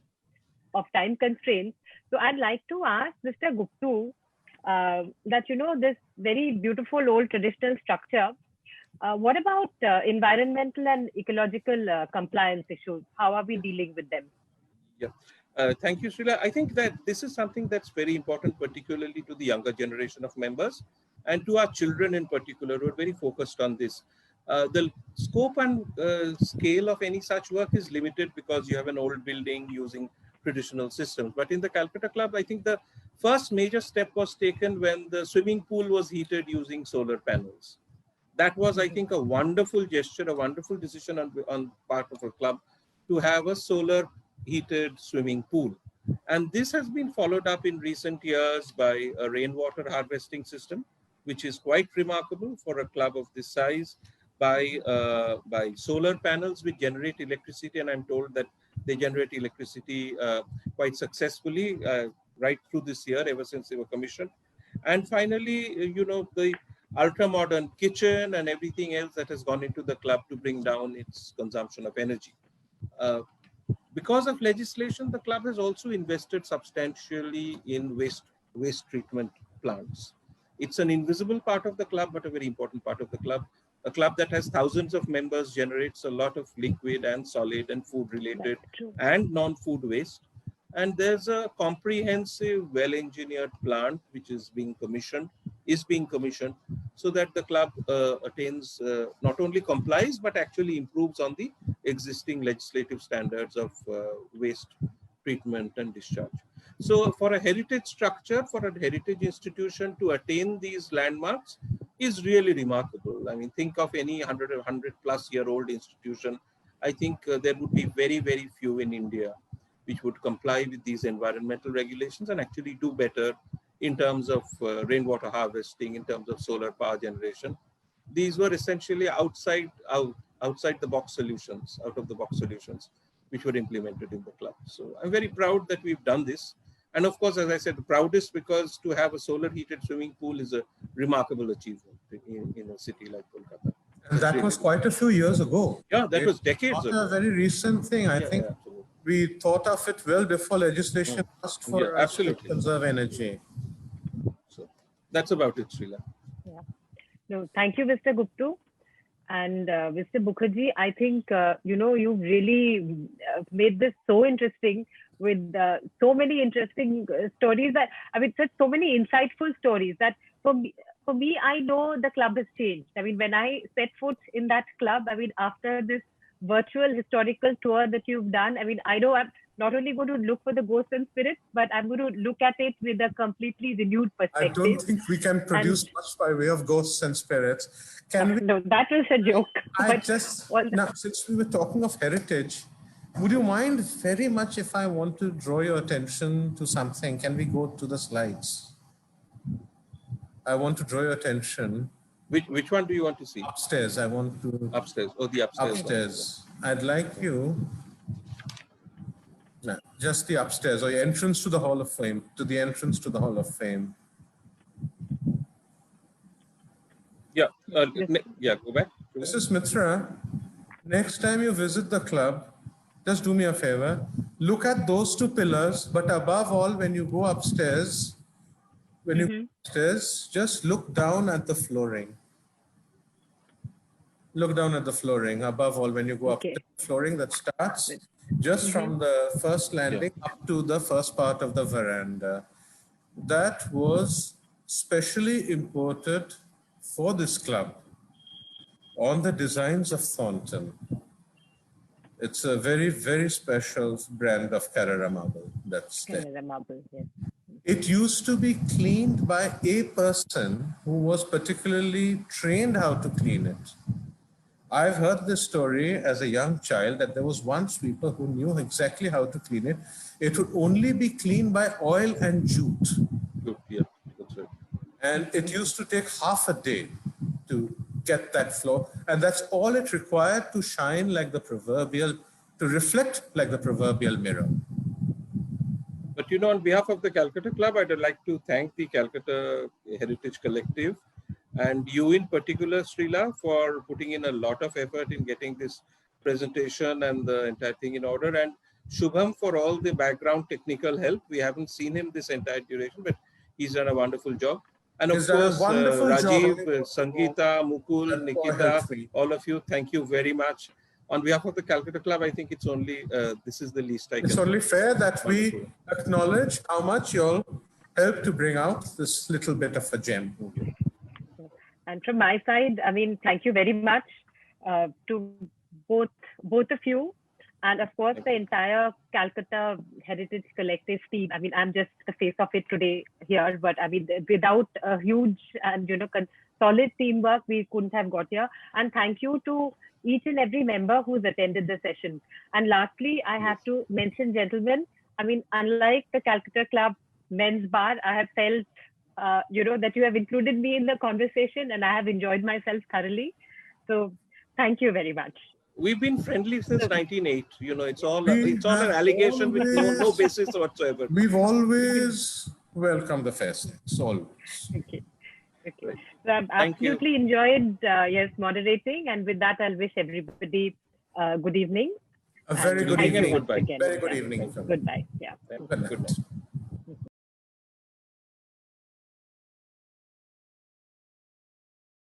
of time constraints. So I'd like to ask Mr. Gupta that, this very beautiful old traditional structure, what about environmental and ecological compliance issues? How are we dealing with them? Yeah. Thank you, Srila. I think that this is something that's very important, particularly to the younger generation of members and to our children in particular who are very focused on this. The scope and scale of any such work is limited because you have an old building using traditional systems. But in the Calcutta Club, I think the first major step was taken when the swimming pool was heated using solar panels. That was, I think, a wonderful gesture, a wonderful decision on part of a club to have a solar heated swimming pool. And this has been followed up in recent years by a rainwater harvesting system, which is quite remarkable for a club of this size, by solar panels which generate electricity. And I'm told that they generate electricity quite successfully. right through this year, ever since they were commissioned. And finally, the ultra-modern kitchen and everything else that has gone into the club to bring down its consumption of energy. Because of legislation, the club has also invested substantially in waste treatment plants. It's an invisible part of the club, but a very important part of the club. A club that has thousands of members generates a lot of liquid and solid and food-related and non-food waste. And there's a comprehensive, well-engineered plant which is being commissioned, so that the club attains, not only complies, but actually improves on the existing legislative standards of waste treatment and discharge. So for a heritage structure, for a heritage institution to attain these landmarks is really remarkable. I mean, think of any 100 plus year old institution. I think there would be very, very few in India which would comply with these environmental regulations and actually do better in terms of rainwater harvesting, in terms of solar power generation. These were essentially outside the box solutions, out of the box solutions, which were implemented in the club. So I'm very proud that we've done this. And of course, as I said, the proudest because to have a solar heated swimming pool is a remarkable achievement in a city like Kolkata. And that was quite a few years ago. Yeah, that was decades ago. Not a very recent thing. I think we thought of it well before legislation asked for us to conserve energy. So that's about it, Srila. Yeah. No, thank you, Mr. Gupta. And Mr. Mukherjee, I think, you've really made this so interesting with so many interesting stories so many insightful stories that for me, I know the club has changed. I mean, when I set foot in that club, after this virtual historical tour that you've done, I know I'm not only going to look for the ghosts and spirits, but I'm going to look at it with a completely renewed perspective. I don't think we can produce much by way of ghosts and spirits. Can we? No, that was a joke. Now, since we were talking of heritage, would you mind very much if I want to draw your attention to something? Can we go to the slides? I want to draw your attention. Which one do you want to see? Upstairs. I want to. Upstairs. Oh, the upstairs. Upstairs. I'd like you. No, just the upstairs or your entrance to the Hall of Fame. To the entrance to the Hall of Fame. Yeah. Go back. Mrs. Mitra, next time you visit the club, just do me a favor. Look at those two pillars, but above all, when you go upstairs, just look down at the flooring. Look down at the flooring. Above all, when you go up to the flooring that starts just from the first landing up to the first part of the veranda. That was specially imported for this club on the designs of Thornton. It's a very, very special brand of Carrara marble. That's Carrara marble, yes. It used to be cleaned by a person who was particularly trained how to clean it. I've heard this story as a young child that there was one sweeper who knew exactly how to clean it. It would only be cleaned by oil and jute. Yeah, that's right. And it used to take half a day to get that floor. And that's all it required to shine like the proverbial, to reflect like the proverbial mirror. But on behalf of the Calcutta Club, I'd like to thank the Calcutta Heritage Collective and you in particular, Srila, for putting in a lot of effort in getting this presentation and the entire thing in order. And Shubham for all the background technical help. We haven't seen him this entire duration, but he's done a wonderful job. And of course, Rajiv, Sangeeta, Mukul, Nikita, all of you, thank you very much. On behalf of the Calcutta Club, I think it's only, this is the least I can. It's only fair that we acknowledge how much you'll help to bring out this little bit of a gem. And from my side, thank you very much to both of you. And of course, the entire Calcutta Heritage Collective team. I'm just the face of it today here, but without a huge and solid teamwork, we couldn't have got here. And thank you to each and every member who's attended the session. And lastly, I have to mention, gentlemen, unlike the Calcutta Club men's bar, I have felt, that you have included me in the conversation and I have enjoyed myself thoroughly. So thank you very much. We've been friendly since 1908. You know, it's all We an have allegation with no always- basis whatsoever. We've always welcomed the fair sex, always. Okay. Okay. Right. So I've Thank you. absolutely enjoyed moderating, and with that, I'll wish everybody good evening. A very And good thank you evening. and goodbye. once again. Very good Yeah. evening. Goodbye. Yeah. Good night.